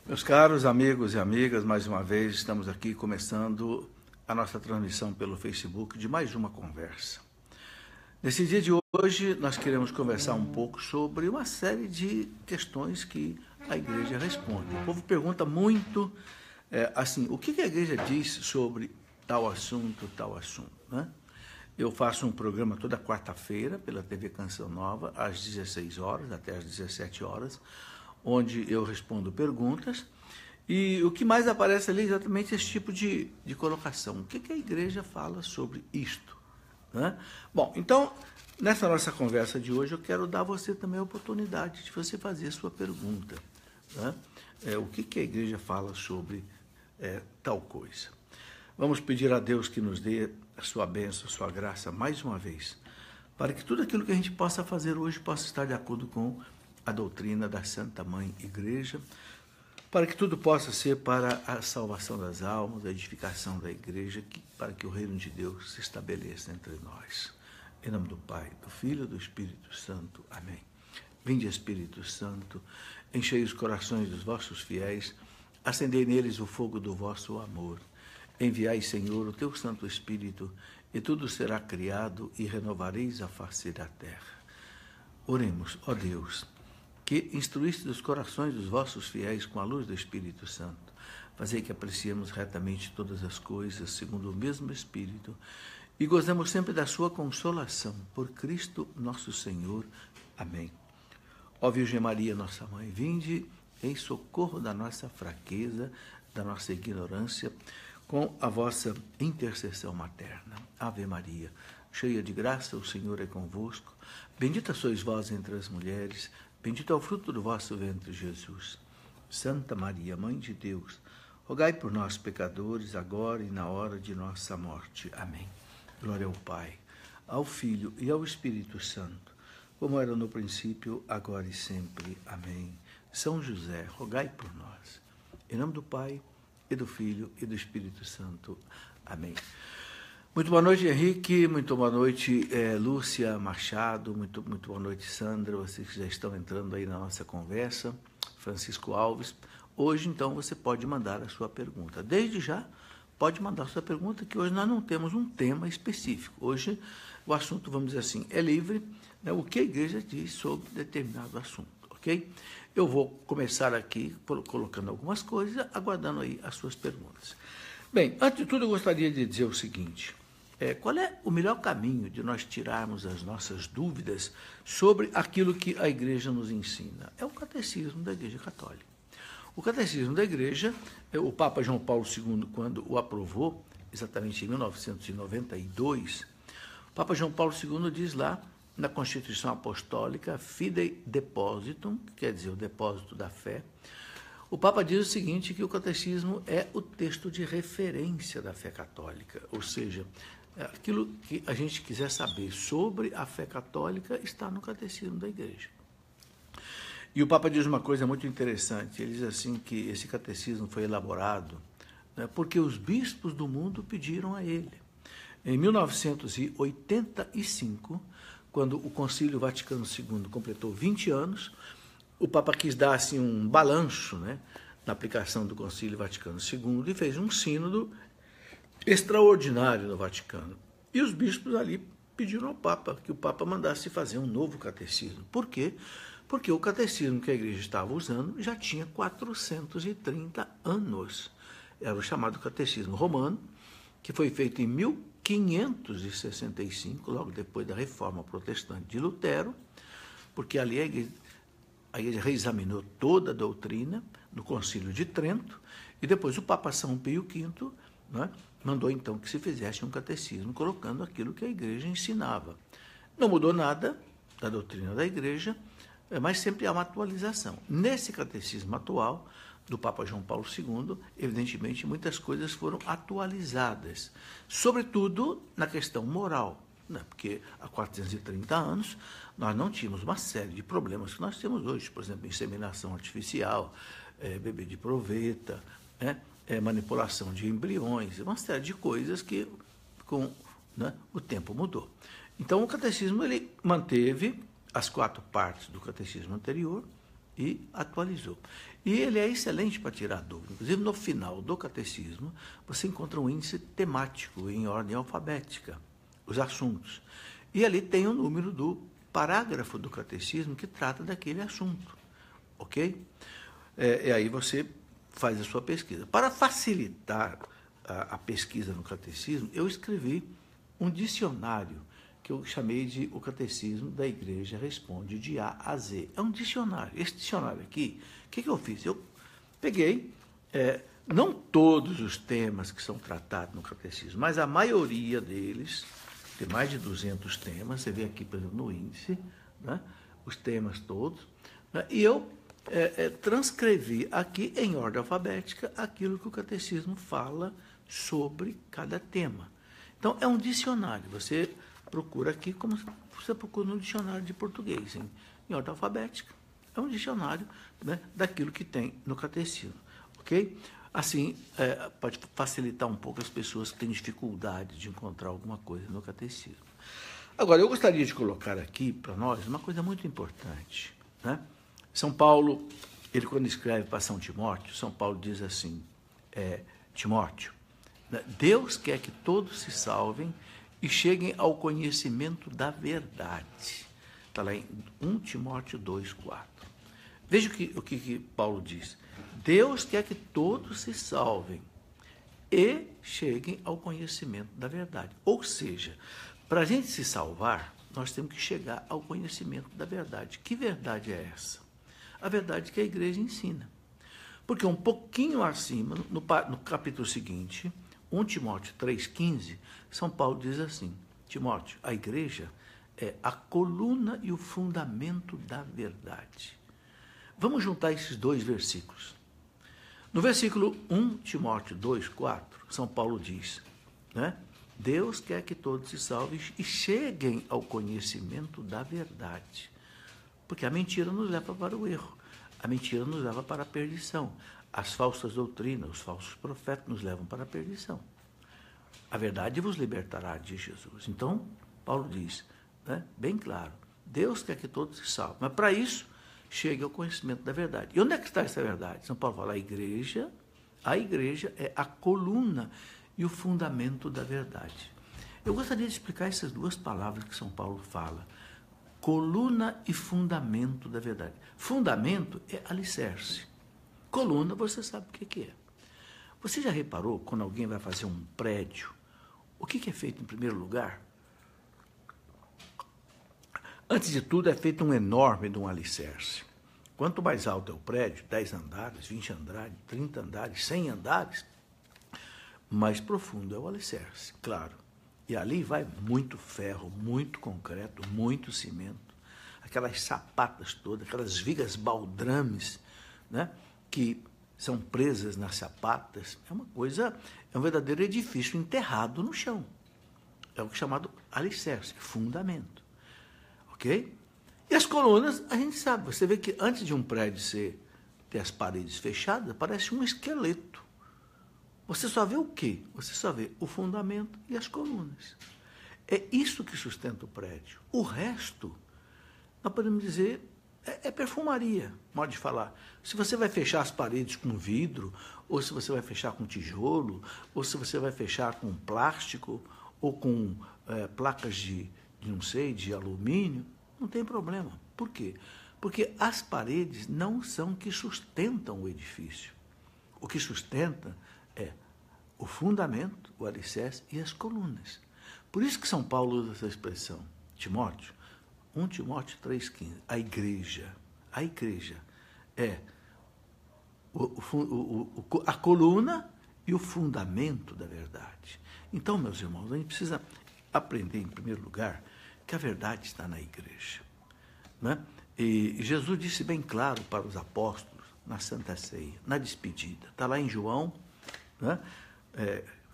Meus caros amigos e amigas, mais uma vez estamos aqui começando a nossa transmissão pelo Facebook de mais uma conversa. Nesse dia de hoje, nós queremos conversar um pouco sobre uma série de questões que a igreja responde. O povo pergunta muito, assim, o que a igreja diz sobre tal assunto, né? Eu faço um programa toda quarta-feira pela TV Canção Nova, às 16 horas até às 17 horas, onde eu respondo perguntas, e o que mais aparece ali é exatamente esse tipo de colocação. O que a igreja fala sobre isto? Né? Bom, então, nessa nossa conversa de hoje, eu quero dar a você também a oportunidade de você fazer a sua pergunta. Né? O que a igreja fala sobre tal coisa? Vamos pedir a Deus que nos dê a sua bênção, a sua graça, mais uma vez, para que tudo aquilo que a gente possa fazer hoje possa estar de acordo com a doutrina da Santa Mãe Igreja, para que tudo possa ser para a salvação das almas, a edificação da igreja, para que o reino de Deus se estabeleça entre nós. Em nome do Pai, do Filho e do Espírito Santo. Amém. Vinde, Espírito Santo, enchei os corações dos vossos fiéis, acendei neles o fogo do vosso amor. Enviai, Senhor, o teu Santo Espírito, e tudo será criado, e renovareis a face da terra. Oremos, ó Deus, que instruíste os corações dos vossos fiéis com a luz do Espírito Santo. Fazei que apreciemos retamente todas as coisas, segundo o mesmo Espírito, e gozemos sempre da sua consolação. Por Cristo nosso Senhor. Amém. Ó Virgem Maria, nossa Mãe, vinde em socorro da nossa fraqueza, da nossa ignorância, com a vossa intercessão materna. Ave Maria, cheia de graça, o Senhor é convosco. Bendita sois vós entre as mulheres, bendito é o fruto do vosso ventre, Jesus. Santa Maria, Mãe de Deus, rogai por nós, pecadores, agora e na hora de nossa morte. Amém. Glória ao Pai, ao Filho e ao Espírito Santo, como era no princípio, agora e sempre. Amém. São José, rogai por nós. Em nome do Pai, e do Filho e do Espírito Santo. Amém. Muito boa noite, Henrique. Muito boa noite, Lúcia Machado. Muito boa noite, Sandra. Vocês que já estão entrando aí na nossa conversa. Francisco Alves. Hoje, então, você pode mandar a sua pergunta. Desde já, pode mandar a sua pergunta, que hoje nós não temos um tema específico. Hoje, o assunto, vamos dizer assim, é livre, né, o que a igreja diz sobre determinado assunto, ok? Eu vou começar aqui colocando algumas coisas, aguardando aí as suas perguntas. Bem, antes de tudo, eu gostaria de dizer o seguinte: qual é o melhor caminho de nós tirarmos as nossas dúvidas sobre aquilo que a igreja nos ensina? É o catecismo da Igreja Católica. O catecismo da igreja, o Papa João Paulo II, quando o aprovou, exatamente em 1992, o Papa João Paulo II diz lá, na Constituição Apostólica, Fidei Depositum, que quer dizer o depósito da fé, o Papa diz o seguinte, que o catecismo é o texto de referência da fé católica, ou seja, aquilo que a gente quiser saber sobre a fé católica está no catecismo da igreja. E o Papa diz uma coisa muito interessante, ele diz assim que esse catecismo foi elaborado, né, porque os bispos do mundo pediram a ele. Em 1985, quando o Concílio Vaticano II completou 20 anos, o Papa quis dar assim, um balanço, né, na aplicação do Concílio Vaticano II e fez um sínodo extraordinário no Vaticano. E os bispos ali pediram ao Papa que o Papa mandasse fazer um novo catecismo. Por quê? Porque o catecismo que a igreja estava usando já tinha 430 anos. Era o chamado Catecismo Romano, que foi feito em 1565, logo depois da Reforma Protestante de Lutero, porque ali a igreja reexaminou toda a doutrina no Concílio de Trento, e depois o Papa São Pio V, né, mandou então que se fizesse um catecismo colocando aquilo que a igreja ensinava. Não mudou nada da doutrina da igreja, mas sempre há uma atualização. Nesse catecismo atual, do Papa João Paulo II, evidentemente, muitas coisas foram atualizadas, sobretudo na questão moral, né? Porque há 430 anos nós não tínhamos uma série de problemas que nós temos hoje, por exemplo, inseminação artificial, bebê de proveta, né? Manipulação de embriões, uma série de coisas que com, né, o tempo mudou. Então, o catecismo ele manteve as 4 partes do catecismo anterior e atualizou. E ele é excelente para tirar dúvida. Inclusive, no final do catecismo, você encontra um índice temático em ordem alfabética, os assuntos. E ali tem o número do parágrafo do catecismo que trata daquele assunto. Ok? E aí você faz a sua pesquisa. Para facilitar a pesquisa no catecismo, eu escrevi um dicionário que eu chamei de O Catecismo da Igreja Responde de A a Z. É um dicionário. Esse dicionário aqui, o que eu fiz? Eu peguei, não todos os temas que são tratados no catecismo, mas a maioria deles, tem mais de 200 temas, você vê aqui, por exemplo, no índice, né, os temas todos, né, e eu transcrevi aqui em ordem alfabética aquilo que o catecismo fala sobre cada tema. Então, é um dicionário. Você procura aqui como você procura no dicionário de português, em ordem alfabética. É um dicionário, né, daquilo que tem no catecismo. Ok? Assim, pode facilitar um pouco as pessoas que têm dificuldade de encontrar alguma coisa no catecismo. Agora, eu gostaria de colocar aqui para nós uma coisa muito importante, né? São Paulo, ele quando escreve para São Timóteo, São Paulo diz assim, Timóteo, Deus quer que todos se salvem e cheguem ao conhecimento da verdade. Está lá em 1 Timóteo 2,4. Veja o que Paulo diz. Deus quer que todos se salvem e cheguem ao conhecimento da verdade. Ou seja, para a gente se salvar, nós temos que chegar ao conhecimento da verdade. Que verdade é essa? A verdade que a igreja ensina. Porque um pouquinho acima, no capítulo seguinte, 1 Timóteo 3,15, São Paulo diz assim, Timóteo, a igreja é a coluna e o fundamento da verdade. Vamos juntar esses dois versículos. No versículo 1 Timóteo 2,4, São Paulo diz, né? Deus quer que todos se salvem e cheguem ao conhecimento da verdade. Porque a mentira nos leva para o erro. A mentira nos leva para a perdição. As falsas doutrinas, os falsos profetas nos levam para a perdição. A verdade vos libertará, diz Jesus. Então, Paulo diz, né, bem claro, Deus quer que todos se salvem. Mas para isso, chegue ao conhecimento da verdade. E onde é que está essa verdade? São Paulo fala, a igreja é a coluna e o fundamento da verdade. Eu gostaria de explicar essas duas palavras que São Paulo fala. Coluna e fundamento da verdade. Fundamento é alicerce. Coluna, você sabe o que é. Você já reparou, quando alguém vai fazer um prédio, o que é feito em primeiro lugar? Antes de tudo, é feito um enorme de um alicerce. Quanto mais alto é o prédio, 10 andares, 20 andares, 30 andares, 100 andares, mais profundo é o alicerce, claro. E ali vai muito ferro, muito concreto, muito cimento, aquelas sapatas todas, aquelas vigas baldrames, né, que são presas nas sapatas. É um verdadeiro edifício enterrado no chão. É o chamado alicerce, fundamento. Ok? E as colunas, a gente sabe, você vê que antes de um prédio ter as paredes fechadas, parece um esqueleto. Você só vê o quê? Você só vê o fundamento e as colunas. É isso que sustenta o prédio. O resto, nós podemos dizer, é perfumaria, modo de falar. Se você vai fechar as paredes com vidro, ou se você vai fechar com tijolo, ou se você vai fechar com plástico, ou com placas de alumínio, não tem problema. Por quê? Porque as paredes não são que sustentam o edifício. O que sustenta é o fundamento, o alicerce e as colunas. Por isso que São Paulo usa essa expressão. Timóteo, 1 Timóteo 3,15. A igreja é a coluna e o fundamento da verdade. Então, meus irmãos, a gente precisa aprender, em primeiro lugar, que a verdade está na igreja. Né? E Jesus disse bem claro para os apóstolos, na Santa Ceia, na despedida. Está lá em João, né?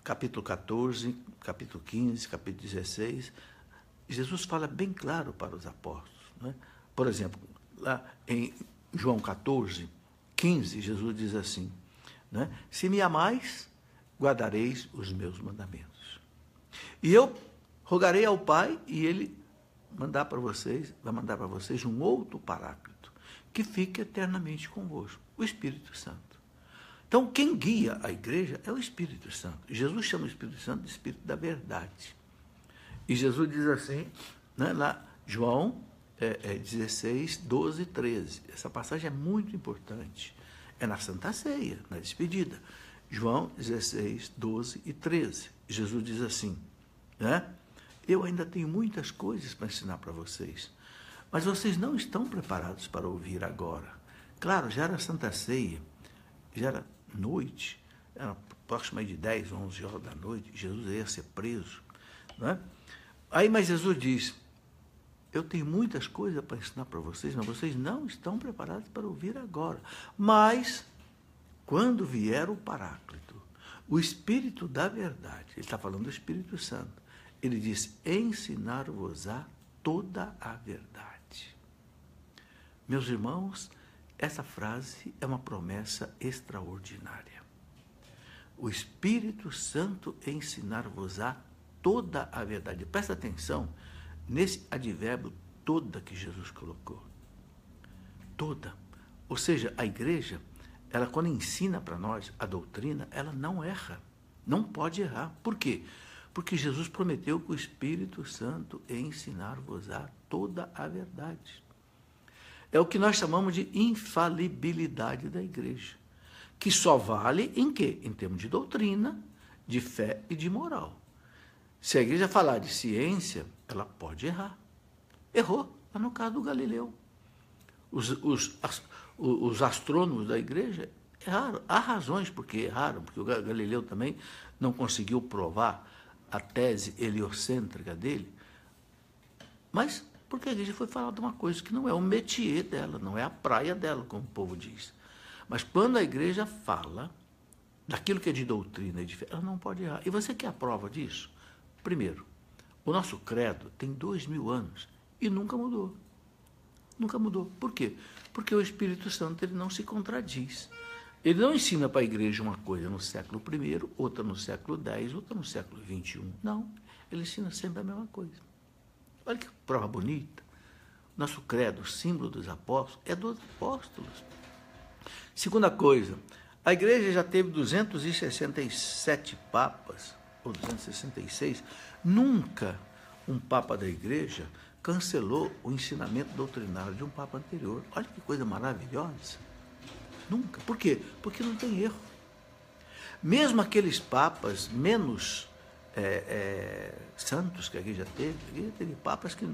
Capítulo 14, capítulo 15, capítulo 16. Jesus fala bem claro para os apóstolos. Né? Por exemplo, lá em João 14, 15, Jesus diz assim, né? Se me amais, guardareis os meus mandamentos. E eu rogarei ao Pai, e Ele vai mandar para vocês um outro Paráclito, que fique eternamente convosco, o Espírito Santo. Então, quem guia a igreja é o Espírito Santo. Jesus chama o Espírito Santo de Espírito da verdade. E Jesus diz assim, né, lá, João 16, 12 e 13. Essa passagem é muito importante. É na Santa Ceia, na despedida. João 16, 12 e 13. Jesus diz assim, né? Eu ainda tenho muitas coisas para ensinar para vocês, mas vocês não estão preparados para ouvir agora. Claro, já era Santa Ceia, já era noite, era próximo de 10, 11 horas da noite, Jesus ia ser preso, né? Aí, mas Jesus diz, eu tenho muitas coisas para ensinar para vocês, mas vocês não estão preparados para ouvir agora. Mas, quando vier o Paráclito, o Espírito da verdade, ele está falando do Espírito Santo, ele diz, ensinar-vos-á toda a verdade. Meus irmãos, essa frase é uma promessa extraordinária. O Espírito Santo ensinar-vos-á toda a verdade. Presta atenção nesse advérbio toda que Jesus colocou. Toda. Ou seja, a igreja, ela quando ensina para nós a doutrina, ela não erra. Não pode errar. Por quê? Porque Jesus prometeu que o Espírito Santo ensinar-vos-á toda a verdade. É o que nós chamamos de infalibilidade da igreja, que só vale em quê? Em termos de doutrina, de fé e de moral. Se a igreja falar de ciência, ela pode errar. Errou, lá no caso do Galileu. Os astrônomos da igreja erraram. Há razões porque erraram, porque o Galileu também não conseguiu provar a tese heliocêntrica dele. Mas porque a igreja foi falar de uma coisa que não é o métier dela, não é a praia dela, como o povo diz. Mas quando a igreja fala daquilo que é de doutrina e de fé, ela não pode errar. E você quer a prova disso? Primeiro, o nosso credo tem 2000 anos e nunca mudou. Nunca mudou. Por quê? Porque o Espírito Santo ele não se contradiz. Ele não ensina para a igreja uma coisa no século I, outra no século X, outra no século XXI. Não, ele ensina sempre a mesma coisa. Olha que prova bonita. Nosso credo, o símbolo dos apóstolos, é dos apóstolos. Segunda coisa, a igreja já teve 267 papas, ou 266, nunca um papa da igreja cancelou o ensinamento doutrinário de um papa anterior. Olha que coisa maravilhosa. Nunca. Por quê? Porque não tem erro. Mesmo aqueles papas menos santos que a igreja teve papas que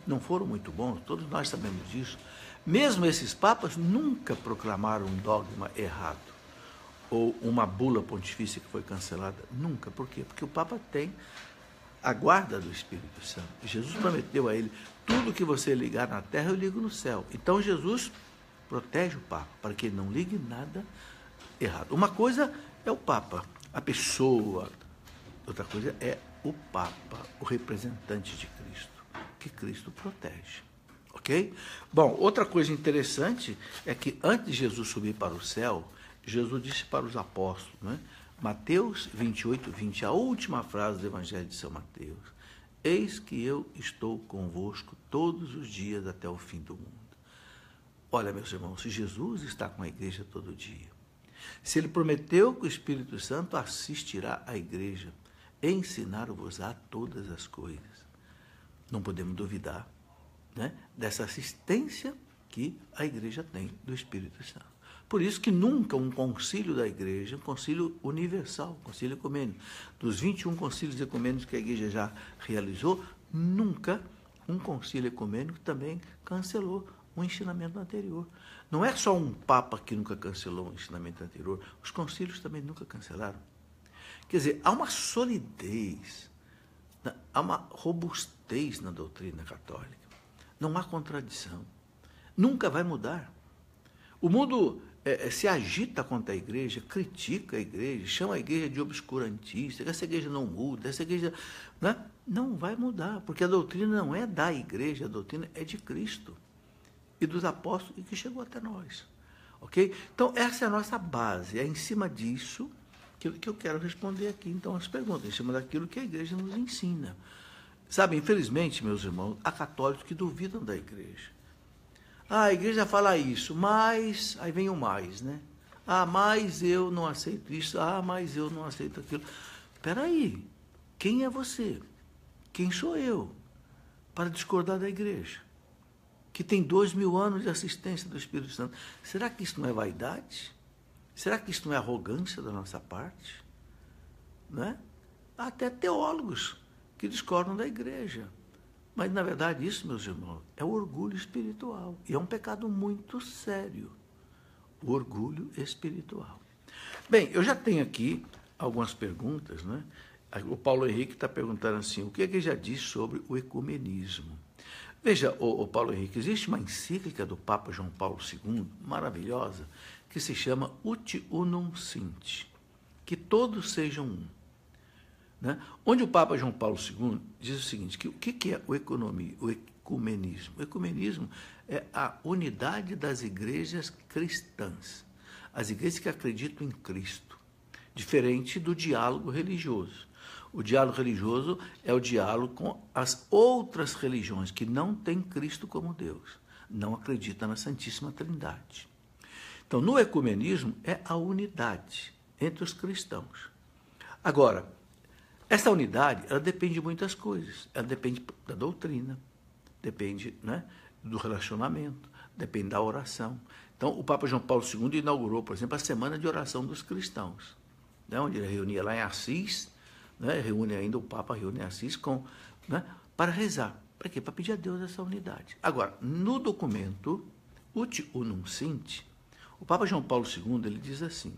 não foram muito bons, todos nós sabemos disso. Mesmo esses papas nunca proclamaram um dogma errado, ou uma bula pontifícia que foi cancelada. Nunca. Por quê? Porque o papa tem a guarda do Espírito Santo. Jesus prometeu a ele, tudo que você ligar na terra, eu ligo no céu. Então Jesus protege o papa, para que ele não ligue nada errado. Uma coisa é o papa, a pessoa. Outra coisa é o papa, o representante de Cristo, que Cristo protege. Ok? Bom, outra coisa interessante é que antes de Jesus subir para o céu, Jesus disse para os apóstolos, né? Mateus 28, 20, a última frase do Evangelho de São Mateus. Eis que eu estou convosco todos os dias até o fim do mundo. Olha, meus irmãos, se Jesus está com a igreja todo dia, se ele prometeu que o Espírito Santo assistirá à igreja, ensinar-vos-á todas as coisas, não podemos duvidar, né, dessa assistência que a igreja tem do Espírito Santo. Por isso que nunca um concílio da igreja, um concílio universal, um concílio ecumênico, dos 21 concílios ecumênicos que a igreja já realizou, nunca um concílio ecumênico também cancelou um ensinamento anterior. Não é só um papa que nunca cancelou um ensinamento anterior, os concílios também nunca cancelaram. Quer dizer, há uma solidez, há uma robustez na doutrina católica. Não há contradição. Nunca vai mudar. O mundo se agita contra a igreja, critica a igreja, chama a igreja de obscurantista, essa igreja não muda, essa igreja, né, não vai mudar, porque a doutrina não é da igreja, a doutrina é de Cristo e dos apóstolos e que chegou até nós. Ok? Então, essa é a nossa base, é em cima disso que eu quero responder aqui, então, as perguntas, em cima daquilo que a igreja nos ensina. Sabe, infelizmente, meus irmãos, há católicos que duvidam da igreja. Ah, a igreja fala isso, mas... Aí vem o mais, né? Ah, mas eu não aceito isso. Ah, mas eu não aceito aquilo. Espera aí. Quem é você? Quem sou eu para discordar da igreja? Que tem 2000 anos de assistência do Espírito Santo. Será que isso não é vaidade? Será que isso não é arrogância da nossa parte? Não é? Há até teólogos que discordam da igreja. Mas, na verdade, isso, meus irmãos, é o orgulho espiritual. E é um pecado muito sério. O orgulho espiritual. Bem, eu já tenho aqui algumas perguntas, né? O Paulo Henrique está perguntando assim, o que é que ele já disse sobre o ecumenismo? Veja, o Paulo Henrique, existe uma encíclica do Papa João Paulo II, maravilhosa, que se chama Ut Unum Sint, que todos sejam um. Né? Onde o Papa João Paulo II diz o seguinte, que o que é o ecumenismo? O ecumenismo é a unidade das igrejas cristãs, as igrejas que acreditam em Cristo, diferente do diálogo religioso. O diálogo religioso é o diálogo com as outras religiões que não têm Cristo como Deus, não acreditam na Santíssima Trindade. Então, no ecumenismo é a unidade entre os cristãos. Agora, essa unidade, ela depende de muitas coisas. Ela depende da doutrina, depende, né, do relacionamento, depende da oração. Então, o Papa João Paulo II inaugurou, por exemplo, a Semana de Oração dos Cristãos, né, onde ele reunia lá em Assis, né, reúne ainda o Papa, reúne em Assis né, para rezar. Para quê? Para pedir a Deus essa unidade. Agora, no documento Ut Unum Sint, o Papa João Paulo II ele diz assim,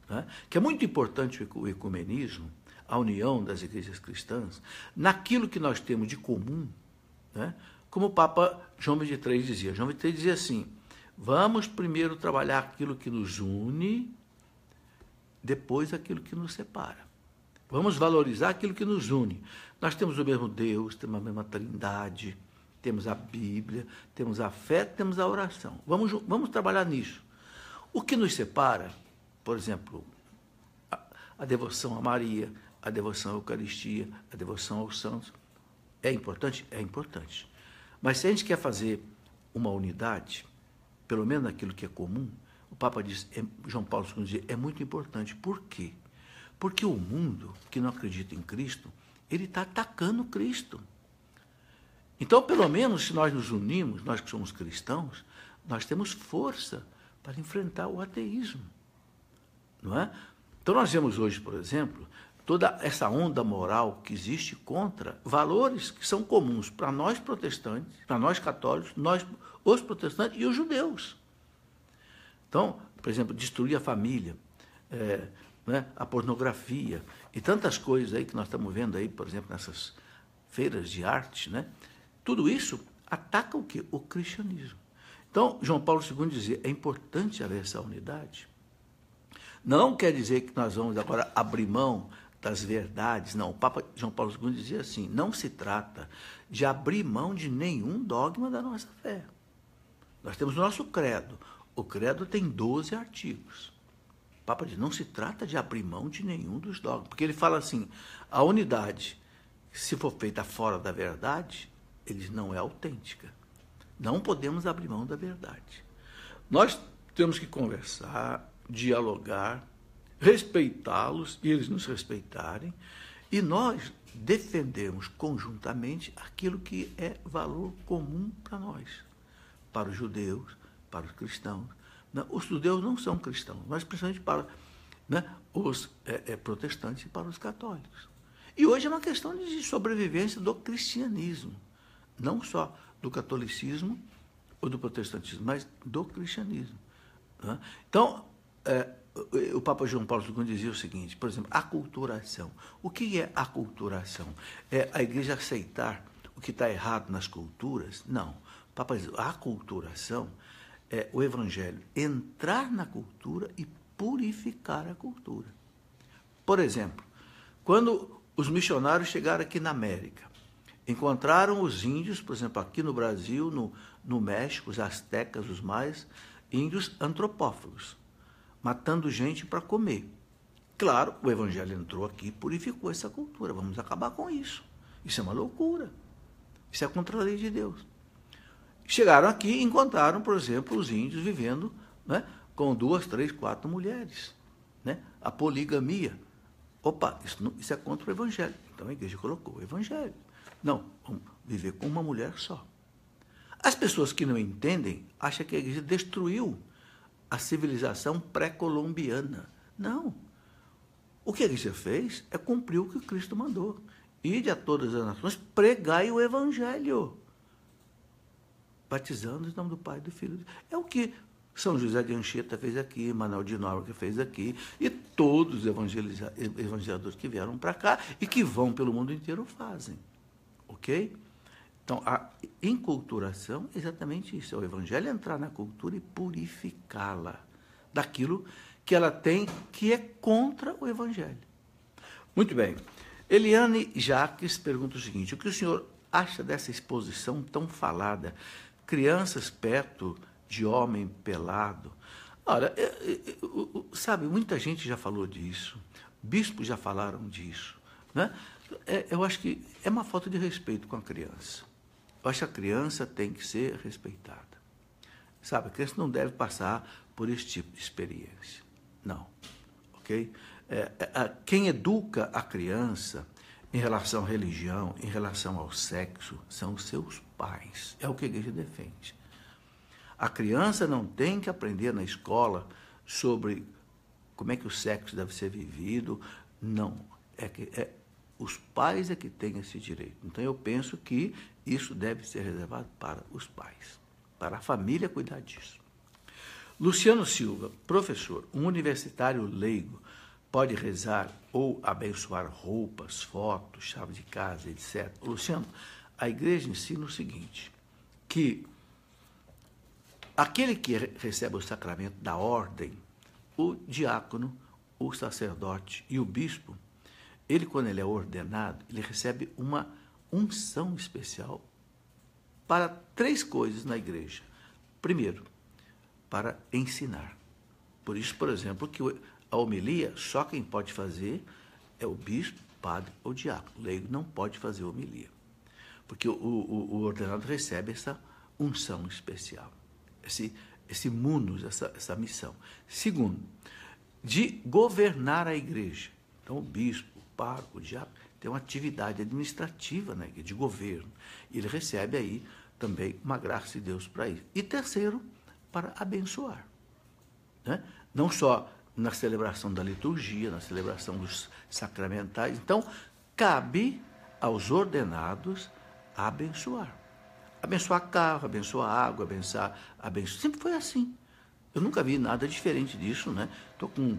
né, que é muito importante o ecumenismo, a união das igrejas cristãs, naquilo que nós temos de comum, né? Como o Papa João XXIII dizia. João XXIII dizia assim, vamos primeiro trabalhar aquilo que nos une, depois aquilo que nos separa. Vamos valorizar aquilo que nos une. Nós temos o mesmo Deus, temos a mesma Trindade, temos a Bíblia, temos a fé, temos a oração. Vamos trabalhar nisso. O que nos separa, por exemplo, a devoção a Maria, a devoção à Eucaristia, a devoção aos santos, é importante? É importante. Mas se a gente quer fazer uma unidade, pelo menos naquilo que é comum, o Papa diz, João Paulo II diz, é muito importante. Por quê? Porque o mundo que não acredita em Cristo, ele está atacando Cristo. Então, pelo menos, se nós nos unimos, nós que somos cristãos, nós temos força para enfrentar o ateísmo. Não é? Então, nós vemos hoje, por exemplo, toda essa onda moral que existe contra valores que são comuns para nós protestantes, para nós católicos, nós, os protestantes e os judeus. Então, por exemplo, destruir a família, né, a pornografia e tantas coisas aí que nós estamos vendo aí, por exemplo, nessas feiras de arte, né? Tudo isso ataca o quê? O cristianismo. Então, João Paulo II dizia, é importante haver essa unidade. Não quer dizer que nós vamos agora abrir mão das verdades, não. O Papa João Paulo II dizia assim, não se trata de abrir mão de nenhum dogma da nossa fé. Nós temos o nosso credo. O credo tem 12 artigos. O Papa diz, não se trata de abrir mão de nenhum dos dogmas, porque ele fala assim, a unidade, se for feita fora da verdade, ele não é autêntica. Não podemos abrir mão da verdade. Nós temos que conversar, dialogar, respeitá-los e eles nos respeitarem, e nós defendemos conjuntamente aquilo que é valor comum para nós, para os judeus, para os cristãos. Os judeus não são cristãos, mas principalmente para, né, os protestantes e para os católicos. E hoje é uma questão de sobrevivência do cristianismo, não só do catolicismo ou do protestantismo, mas do cristianismo. Né? Então, o Papa João Paulo II dizia o seguinte, por exemplo, aculturação. O que é aculturação? É a igreja aceitar o que está errado nas culturas? Não. O Papa diz, a aculturação é o evangelho entrar na cultura e purificar a cultura. Por exemplo, quando os missionários chegaram aqui na América, encontraram os índios, por exemplo, aqui no Brasil, no México, os astecas, os maias, índios antropófagos, matando gente para comer. Claro, o evangelho entrou aqui e purificou essa cultura. Vamos acabar com isso. Isso é uma loucura. Isso é contra a lei de Deus. chegaram aqui e encontraram, por exemplo, os índios vivendo, né, com 2, 3, 4 mulheres. Né? A poligamia. Opa, isso é contra o Evangelho. Então a igreja colocou o Evangelho. Não, vamos viver com uma mulher só. As pessoas que não entendem acham que a igreja destruiu a civilização pré-colombiana. Não. O que a igreja fez é cumprir o que Cristo mandou. Ide a todas as nações, pregai o Evangelho, batizando em nome do Pai e do Filho. É o que São José de Anchieta fez aqui, Manuel de Nóbrega fez aqui, e todos os evangelizadores que vieram para cá e que vão pelo mundo inteiro fazem. Ok? Então, a enculturação é exatamente isso, é o Evangelho entrar na cultura e purificá-la daquilo que ela tem que é contra o Evangelho. Muito bem. Eliane Jaques pergunta o seguinte: o que o senhor acha dessa exposição tão falada? Crianças perto de homem pelado. Ora, sabe, muita gente já falou disso, bispos já falaram disso. Né? Eu acho que é uma falta de respeito com a criança. Eu acho que a criança tem que ser respeitada. Sabe, a criança não deve passar por esse tipo de experiência. Não. Ok? Quem educa a criança em relação à religião, em relação ao sexo, são os seus pais. É o que a igreja defende. A criança não tem que aprender na escola sobre como é que o sexo deve ser vivido. Não. Os pais é que têm esse direito. Então, eu penso que isso deve ser reservado para os pais, para a família cuidar disso. Luciano Silva, professor, um universitário leigo pode rezar ou abençoar roupas, fotos, chave de casa, etc. Luciano, a igreja ensina o seguinte, que aquele que recebe o sacramento da ordem, o diácono, o sacerdote e o bispo, ele, quando ele é ordenado, ele recebe uma unção especial para 3 coisas na igreja. Primeiro, para ensinar. Por isso, por exemplo, que a homilia, só quem pode fazer é o bispo, padre ou diácono. O leigo não pode fazer homilia, porque o ordenado recebe essa unção especial, esse munus, essa missão. Segundo, de governar a igreja. Então, o bispo, o pároco, o diácono, tem uma atividade administrativa, né, de governo. E ele recebe aí também uma graça de Deus para isso. E terceiro, para abençoar. Né? Não só na celebração da liturgia, na celebração dos sacramentais. Então, cabe aos ordenados abençoar. Abençoar carro, abençoar água, abençoar. Sempre foi assim. Eu nunca vi nada diferente disso, né? Estou com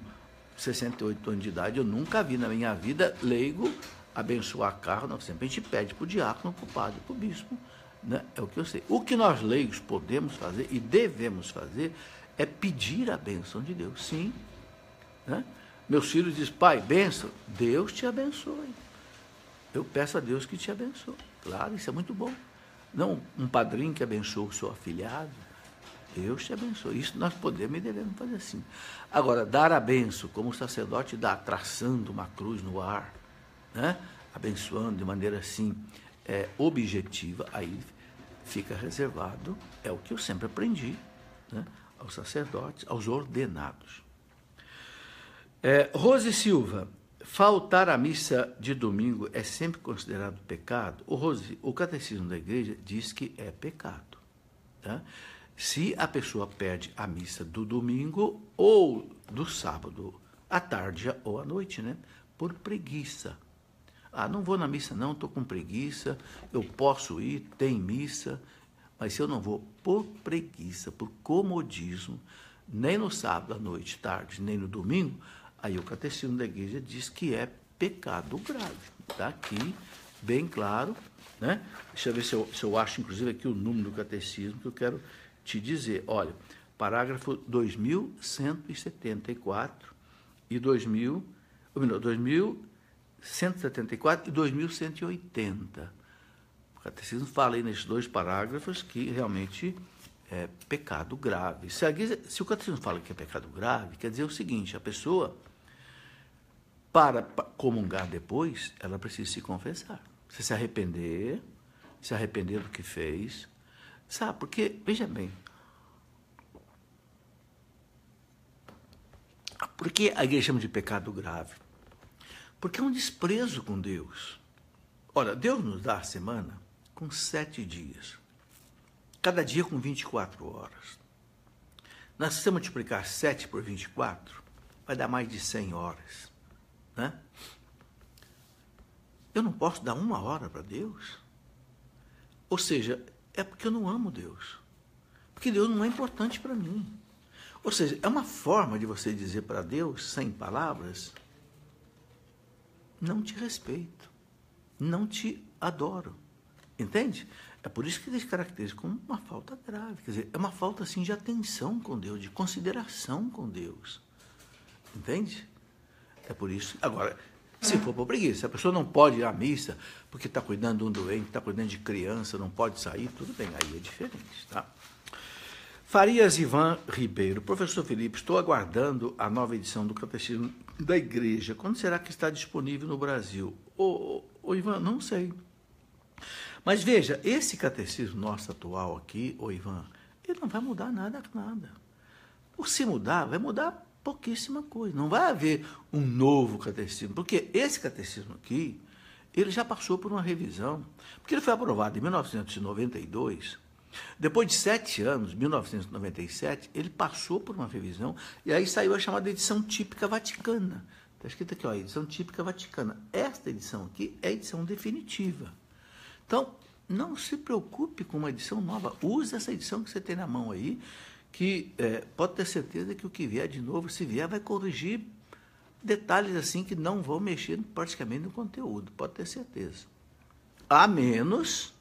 68 anos de idade, eu nunca vi na minha vida leigo abençoar carro. Não, sempre a gente pede para o diácono, para o padre, para o bispo. Né? É o que eu sei. O que nós leigos podemos fazer e devemos fazer é pedir a bênção de Deus. Sim. Né? Meus filhos dizem, pai, bênção. Deus te abençoe. Eu peço a Deus que te abençoe. Claro, isso é muito bom. Não um padrinho que abençoa o seu afilhado. Deus te abençoe. Isso nós podemos e devemos fazer assim. Agora, dar a bênção, como o sacerdote dá, traçando uma cruz no ar, né? Abençoando de maneira assim, objetiva, aí fica reservado, é o que eu sempre aprendi, né? Aos sacerdotes, aos ordenados. Rose Silva, faltar à missa de domingo é sempre considerado pecado? Rose, o catecismo da igreja diz que é pecado. Tá? Se a pessoa perde a missa do domingo ou do sábado, à tarde ou à noite, né? Por preguiça. Não vou na missa não, estou com preguiça, eu posso ir, tem missa, mas se eu não vou por preguiça, por comodismo, nem no sábado à noite, tarde, nem no domingo, aí o catecismo da igreja diz que é pecado grave. Está aqui, bem claro, né? Deixa eu ver se eu acho, inclusive, aqui o número do catecismo que eu quero te dizer. Olha, parágrafo 2174 e 2174 e 2180. O catecismo fala aí nesses 2 parágrafos que realmente é pecado grave. Se o catecismo fala que é pecado grave, quer dizer o seguinte, a pessoa, para comungar depois, ela precisa se confessar. Se arrepender do que fez, Sabe? Porque, veja bem, por que a igreja chama de pecado grave? Porque é um desprezo com Deus. Olha, Deus nos dá a semana com 7 dias. Cada dia com 24 horas. Nós, se você multiplicar 7 por 24, vai dar mais de 100 horas. Né? Eu não posso dar 1 hora para Deus? Ou seja, é porque eu não amo Deus. Porque Deus não é importante para mim. Ou seja, é uma forma de você dizer para Deus, sem palavras, não te respeito, não te adoro. Entende? É por isso que ele se caracteriza como uma falta grave. Quer dizer, é uma falta assim, de atenção com Deus, de consideração com Deus. Entende? É por isso. Agora, se for por preguiça, a pessoa não pode ir à missa porque está cuidando de um doente, está cuidando de criança, não pode sair, tudo bem, aí é diferente, tá? Farias Ivan Ribeiro. Professor Felipe, estou aguardando a nova edição do Catecismo da Igreja. Quando será que está disponível no Brasil? Ô Ivan, não sei. Mas veja, esse catecismo nosso atual aqui, ô Ivan, ele não vai mudar nada. Por se mudar, vai mudar pouquíssima coisa. Não vai haver um novo catecismo, porque esse catecismo aqui, ele já passou por uma revisão, porque ele foi aprovado em 1992, depois de 7 anos, 1997, ele passou por uma revisão, e aí saiu a chamada edição típica vaticana. Está escrito aqui, ó, edição típica vaticana. Esta edição aqui é a edição definitiva. Então, não se preocupe com uma edição nova. Use essa edição que você tem na mão aí, que pode ter certeza que o que vier de novo, se vier, vai corrigir detalhes assim que não vão mexer praticamente no conteúdo. Pode ter certeza. A menos,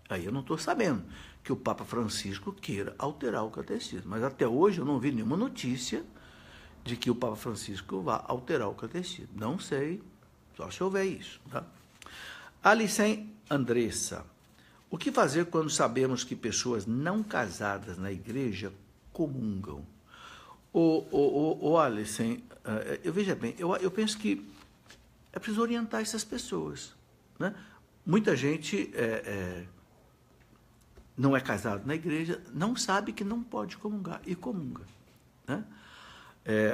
aí eu não estou sabendo, que o Papa Francisco queira alterar o catecismo. Mas até hoje eu não vi nenhuma notícia de que o Papa Francisco vá alterar o catecismo. Não sei, só se houver isso, tá? Alicem Andressa. O que fazer quando sabemos que pessoas não casadas na igreja comungam? Alicem, veja bem, eu penso que é preciso orientar essas pessoas. Né? Muita gente não é casado na igreja, não sabe que não pode comungar, e comunga. Né?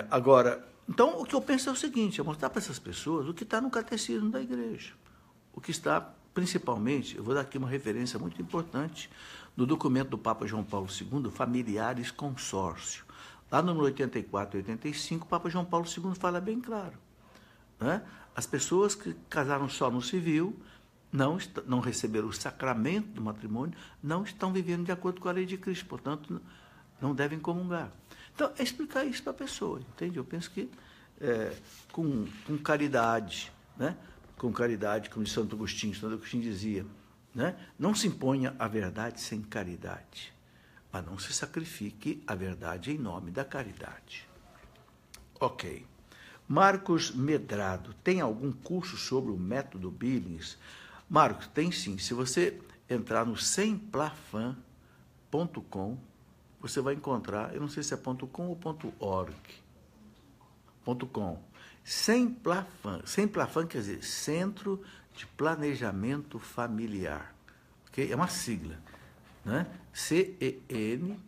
Agora, então, o que eu penso é o seguinte, é mostrar para essas pessoas o que está no catecismo da igreja. O que está, principalmente, eu vou dar aqui uma referência muito importante, no documento do Papa João Paulo II, Familiares Consórcio. Lá no número 84 e 85, o Papa João Paulo II fala bem claro. Né? As pessoas que casaram só no civil, não receberam o sacramento do matrimônio, não estão vivendo de acordo com a lei de Cristo, portanto, não devem comungar. Então, é explicar isso para a pessoa, entende? Eu penso que com caridade, né? Com caridade, como Santo Agostinho dizia, né? Não se imponha a verdade sem caridade, mas não se sacrifique a verdade em nome da caridade. Ok. Marcos Medrado, tem algum curso sobre o método Billings? Marcos, tem sim. Se você entrar no semplafan.com, você vai encontrar, eu não sei se é .com ou .org. .com. Semplafan quer dizer Centro de Planejamento Familiar. Okay? É uma sigla. Né? CEN,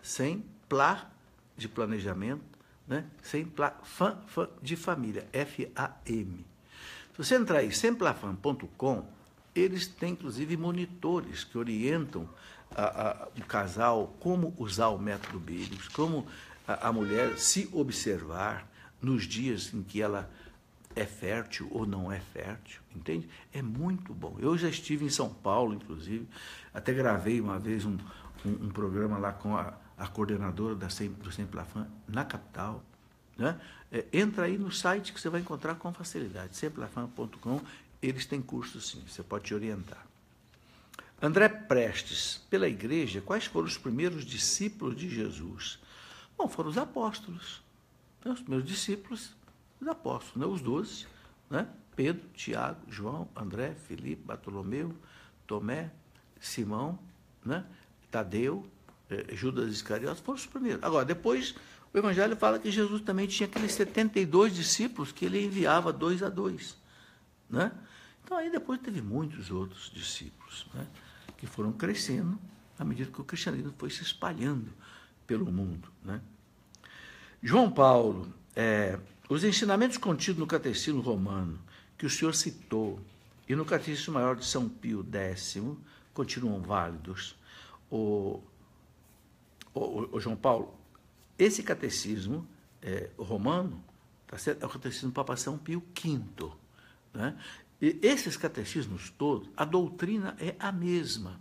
Sempla de Planejamento, né? Semplafan de Família, FAM. Se você entrar em semplafan.com, eles têm, inclusive, monitores que orientam o casal como usar o método Billings, como a mulher se observar nos dias em que ela é fértil ou não é fértil, entende? É muito bom. Eu já estive em São Paulo, inclusive, até gravei uma vez um programa lá com a coordenadora do Semplafan na capital. Né? Entra aí no site que você vai encontrar com facilidade, semplafan.com, eles têm curso sim, você pode te orientar. André Prestes, pela igreja, quais foram os primeiros discípulos de Jesus? Bom, foram os apóstolos, né? Os primeiros discípulos, os apóstolos, né? Os 12, né? Pedro, Tiago, João, André, Filipe, Bartolomeu, Tomé, Simão, né? Tadeu, Judas Iscariotes, foram os primeiros. Agora, depois, o Evangelho fala que Jesus também tinha aqueles 72 discípulos que ele enviava 2 a 2. Né? Então, aí depois teve muitos outros discípulos, né? Que foram crescendo à medida que o cristianismo foi se espalhando pelo mundo, né? João Paulo, os ensinamentos contidos no Catecismo Romano, que o senhor citou, e no Catecismo Maior de São Pio X, continuam válidos. O João Paulo, esse catecismo romano, tá certo? É o catecismo do Papa São Pio V. Né? E esses catecismos todos, a doutrina é a mesma.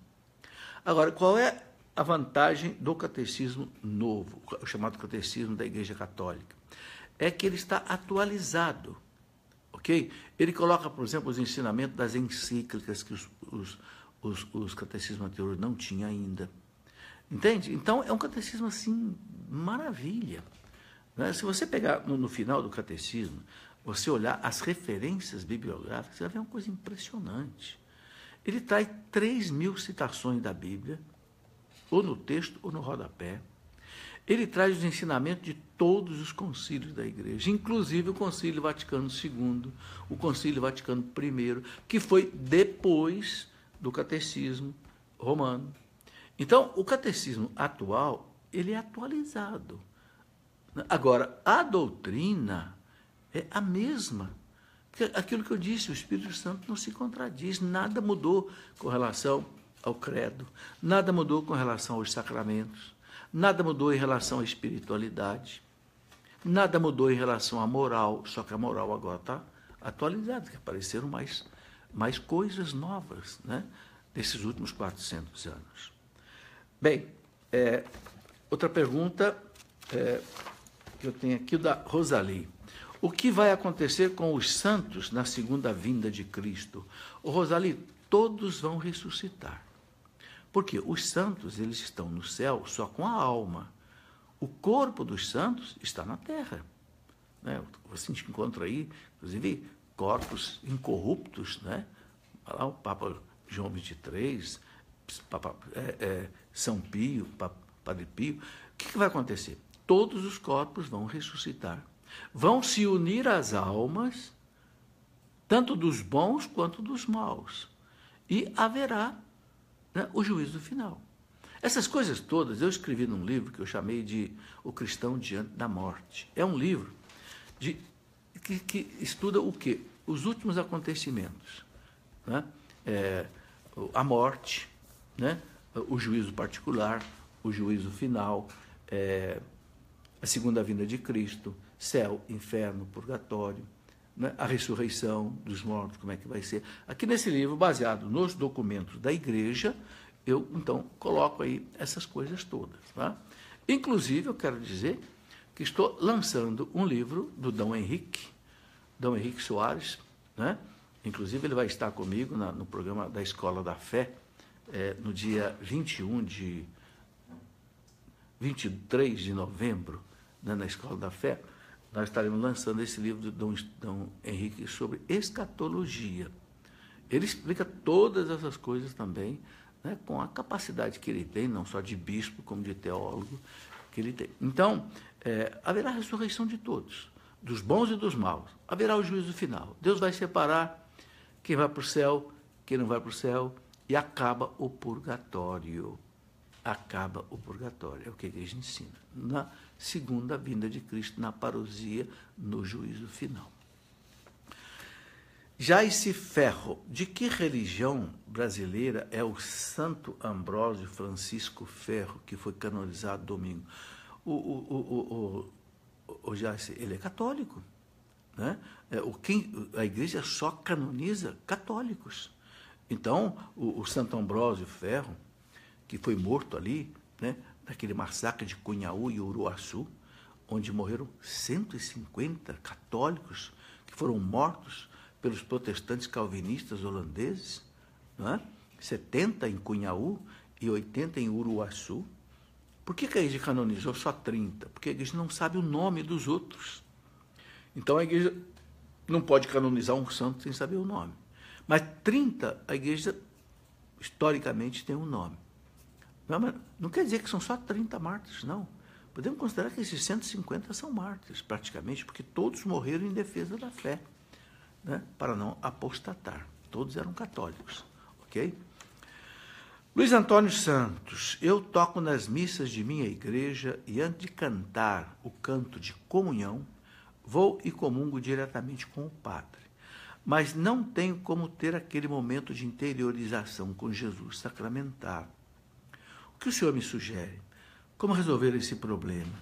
Agora, qual é a vantagem do catecismo novo, o chamado catecismo da Igreja Católica? É que ele está atualizado, ok? Ele coloca, por exemplo, os ensinamentos das encíclicas que os catecismos anteriores não tinham ainda. Entende? Então, é um catecismo, assim, maravilha. Né? Se você pegar no final do catecismo, você olhar as referências bibliográficas, você vai ver uma coisa impressionante. Ele traz 3.000 citações da Bíblia, ou no texto ou no rodapé. Ele traz os ensinamentos de todos os concílios da Igreja, inclusive o Concílio Vaticano II, o Concílio Vaticano I, que foi depois do Catecismo Romano. Então, o catecismo atual, ele é atualizado. Agora, a doutrina é a mesma. Aquilo que eu disse, o Espírito Santo não se contradiz, nada mudou com relação ao credo, nada mudou com relação aos sacramentos, nada mudou em relação à espiritualidade, nada mudou em relação à moral, só que a moral agora está atualizada, que apareceram mais coisas novas, né, nesses últimos 400 anos. Bem, outra pergunta que eu tenho aqui da Rosali. O que vai acontecer com os santos na segunda vinda de Cristo? Ô, Rosali, todos vão ressuscitar. Porque os santos, eles estão no céu só com a alma. O corpo dos santos está na terra. Né? Você encontra aí, inclusive, corpos incorruptos, né? Olha lá o Papa João XXIII, São Pio, Padre Pio. O que vai acontecer? Todos os corpos vão ressuscitar. Vão se unir às almas, tanto dos bons quanto dos maus. E haverá, né, o juízo final. Essas coisas todas eu escrevi num livro que eu chamei de O Cristão Diante da Morte. É um livro que estuda o quê? Os últimos acontecimentos. Né? A morte, né? O juízo particular, o juízo final, a segunda vinda de Cristo, céu, inferno, purgatório, né? A ressurreição dos mortos, como é que vai ser. Aqui nesse livro, baseado nos documentos da Igreja, eu, então, coloco aí essas coisas todas. Tá? Inclusive, eu quero dizer que estou lançando um livro do Dom Henrique Soares, né? Inclusive, ele vai estar comigo no programa da Escola da Fé, no dia 23 de novembro, né, na Escola da Fé. Nós estaremos lançando esse livro do Dom Henrique sobre escatologia. Ele explica todas essas coisas também, né, com a capacidade que ele tem, não só de bispo, como de teólogo, que ele tem. Então, haverá a ressurreição de todos, dos bons e dos maus. Haverá o juízo final. Deus vai separar quem vai para o céu, quem não vai para o céu, e acaba o purgatório. Acaba o purgatório, é o que a Igreja ensina. Na segunda vinda de Cristo, na parousia, no juízo final. Jaice Ferro, de que religião brasileira é o Santo Ambrósio Francisco Ferro, que foi canonizado domingo? O Jaice, ele é católico. Né? A Igreja só canoniza católicos. Então, o Santo Ambrósio Ferro, que foi morto ali, né, naquele massacre de Cunhaú e Uruaçu, onde morreram 150 católicos que foram mortos pelos protestantes calvinistas holandeses, né? 70 em Cunhaú e 80 em Uruaçu. Por que a Igreja canonizou só 30? Porque a Igreja não sabe o nome dos outros. Então a Igreja não pode canonizar um santo sem saber o nome. Mas 30, a Igreja, historicamente, tem um nome. Não quer dizer que são só 30 mártires, não. Podemos considerar que esses 150 são mártires, praticamente, porque todos morreram em defesa da fé, né, para não apostatar. Todos eram católicos, ok? Luiz Antônio Santos, eu toco nas missas de minha igreja e antes de cantar o canto de comunhão, vou e comungo diretamente com o padre. Mas não tenho como ter aquele momento de interiorização com Jesus sacramentado. O que o senhor me sugere? Como resolver esse problema?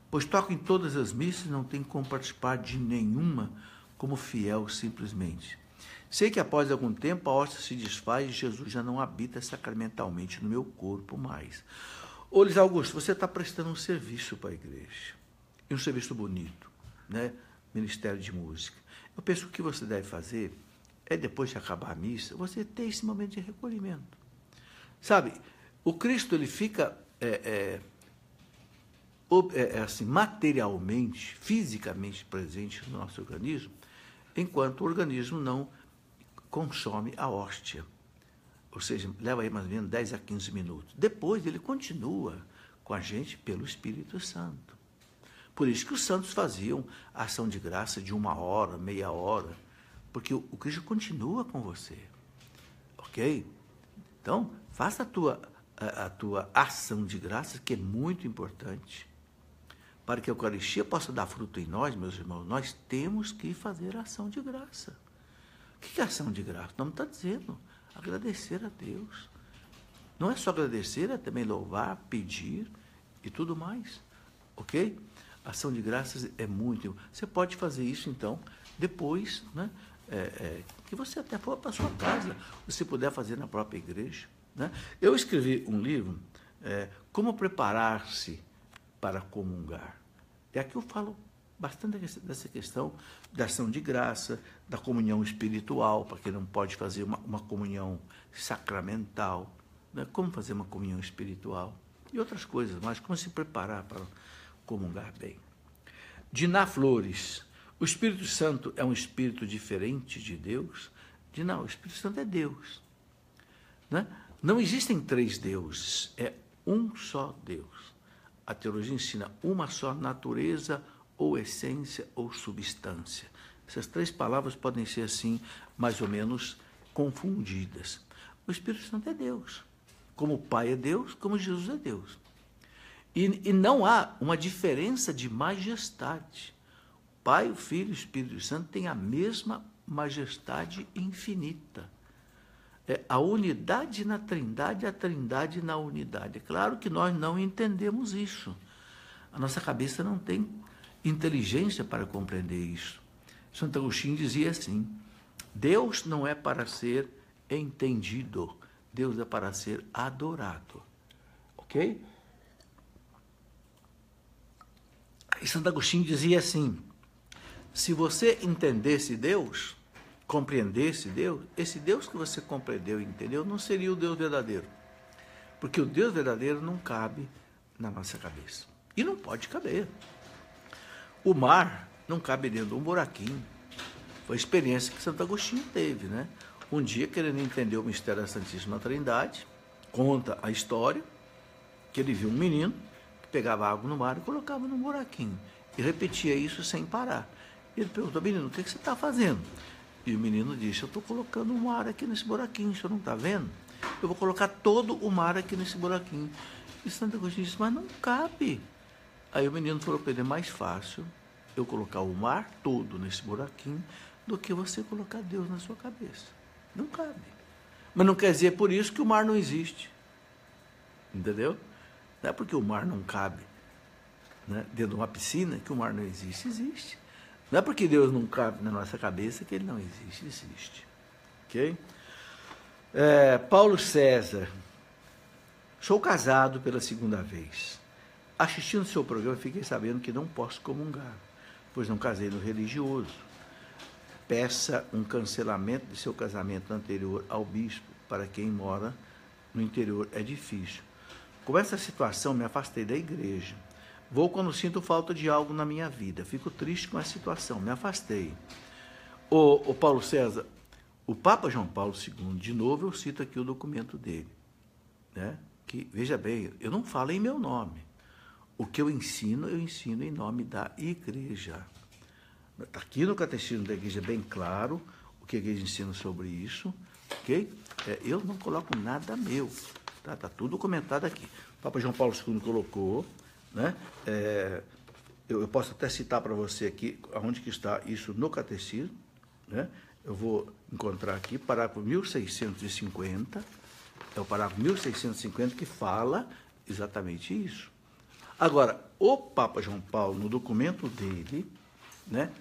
Pois toco em todas as missas e não tenho como participar de nenhuma como fiel simplesmente. Sei que após algum tempo a hóstia se desfaz e Jesus já não habita sacramentalmente no meu corpo mais. Ô, Luiz Augusto, você está prestando um serviço para a igreja. E um serviço bonito, né? Ministério de Música. Eu penso que o que você deve fazer é, depois de acabar a missa, você ter esse momento de recolhimento. Sabe, o Cristo, ele fica assim, materialmente, fisicamente presente no nosso organismo, enquanto o organismo não consome a hóstia. Ou seja, leva aí mais ou menos 10 a 15 minutos. Depois ele continua com a gente pelo Espírito Santo. Por isso que os santos faziam a ação de graça de 1 hora, meia hora, porque o Cristo continua com você. Ok? Então, faça a tua ação de graça, que é muito importante, para que a Eucaristia possa dar fruto em nós, meus irmãos. Nós temos que fazer a ação de graça. O que é ação de graça? O nome está dizendo, agradecer a Deus. Não é só agradecer, é também louvar, pedir e tudo mais. Ok? Ação de graças é muito. Você pode fazer isso, então, depois, né? Que você até for para a sua casa, se puder fazer na própria igreja. Né? Eu escrevi um livro, Como Preparar-se para Comungar. E aqui eu falo bastante dessa questão da ação de graça, da comunhão espiritual, para quem não pode fazer uma comunhão sacramental, né? Como fazer uma comunhão espiritual e outras coisas, mas como se preparar para comungar bem. Diná Flores, o Espírito Santo é um espírito diferente de Deus? Diná, o Espírito Santo é Deus. Né? Não existem 3 deuses, é um só Deus. A teologia ensina uma só natureza, ou essência, ou substância. Essas 3 palavras podem ser, assim, mais ou menos confundidas. O Espírito Santo é Deus. Como o Pai é Deus, como Jesus é Deus. E não há uma diferença de majestade. O Pai, o Filho e o Espírito Santo têm a mesma majestade infinita. A unidade na Trindade, a Trindade na unidade. É claro que nós não entendemos isso. A nossa cabeça não tem inteligência para compreender isso. Santo Agostinho dizia assim, Deus não é para ser entendido, Deus é para ser adorado. Ok? E Santo Agostinho dizia assim, se você entendesse Deus, compreendesse Deus, esse Deus que você compreendeu e entendeu não seria o Deus verdadeiro. Porque o Deus verdadeiro não cabe na nossa cabeça. E não pode caber. O mar não cabe dentro de um buraquinho. Foi a experiência que Santo Agostinho teve, né? Um dia, querendo entender o mistério da Santíssima Trindade, conta a história que ele viu um menino que pegava água no mar e colocava num buraquinho. E repetia isso sem parar. Ele perguntou, menino, o que você está fazendo? E o menino disse, eu estou colocando o mar aqui nesse buraquinho, o senhor não está vendo? Eu vou colocar todo o mar aqui nesse buraquinho. E Santo Agostinho disse, mas não cabe. Aí o menino falou para ele, é mais fácil eu colocar o mar todo nesse buraquinho do que você colocar Deus na sua cabeça. Não cabe. Mas não quer dizer por isso que o mar não existe. Entendeu? Não é porque o mar não cabe, né, dentro de uma piscina que o mar não existe. Existe. Não é porque Deus não cabe na nossa cabeça que ele não existe. Existe. Ok? Paulo César. Sou casado pela 2ª vez. Assistindo seu programa, fiquei sabendo que não posso comungar, pois não casei no religioso. Peça um cancelamento de seu casamento anterior ao bispo, para quem mora no interior é difícil. Com essa situação, me afastei da igreja. Vou quando sinto falta de algo na minha vida. Fico triste com a situação, me afastei. O Paulo César, o Papa João Paulo II, de novo eu cito aqui o documento dele, né? Que, veja bem, eu não falo em meu nome. O que eu ensino em nome da igreja. Está aqui no Catecismo da Igreja bem claro o que a igreja ensina sobre isso, ok? Eu não coloco nada meu, tá? Está tudo comentado aqui. O Papa João Paulo II colocou, né? Eu posso até citar para você aqui onde que está isso no catecismo, né? Eu vou encontrar aqui, parágrafo 1650, é o parágrafo 1650 que fala exatamente isso. Agora, o Papa João Paulo, no documento dele, né,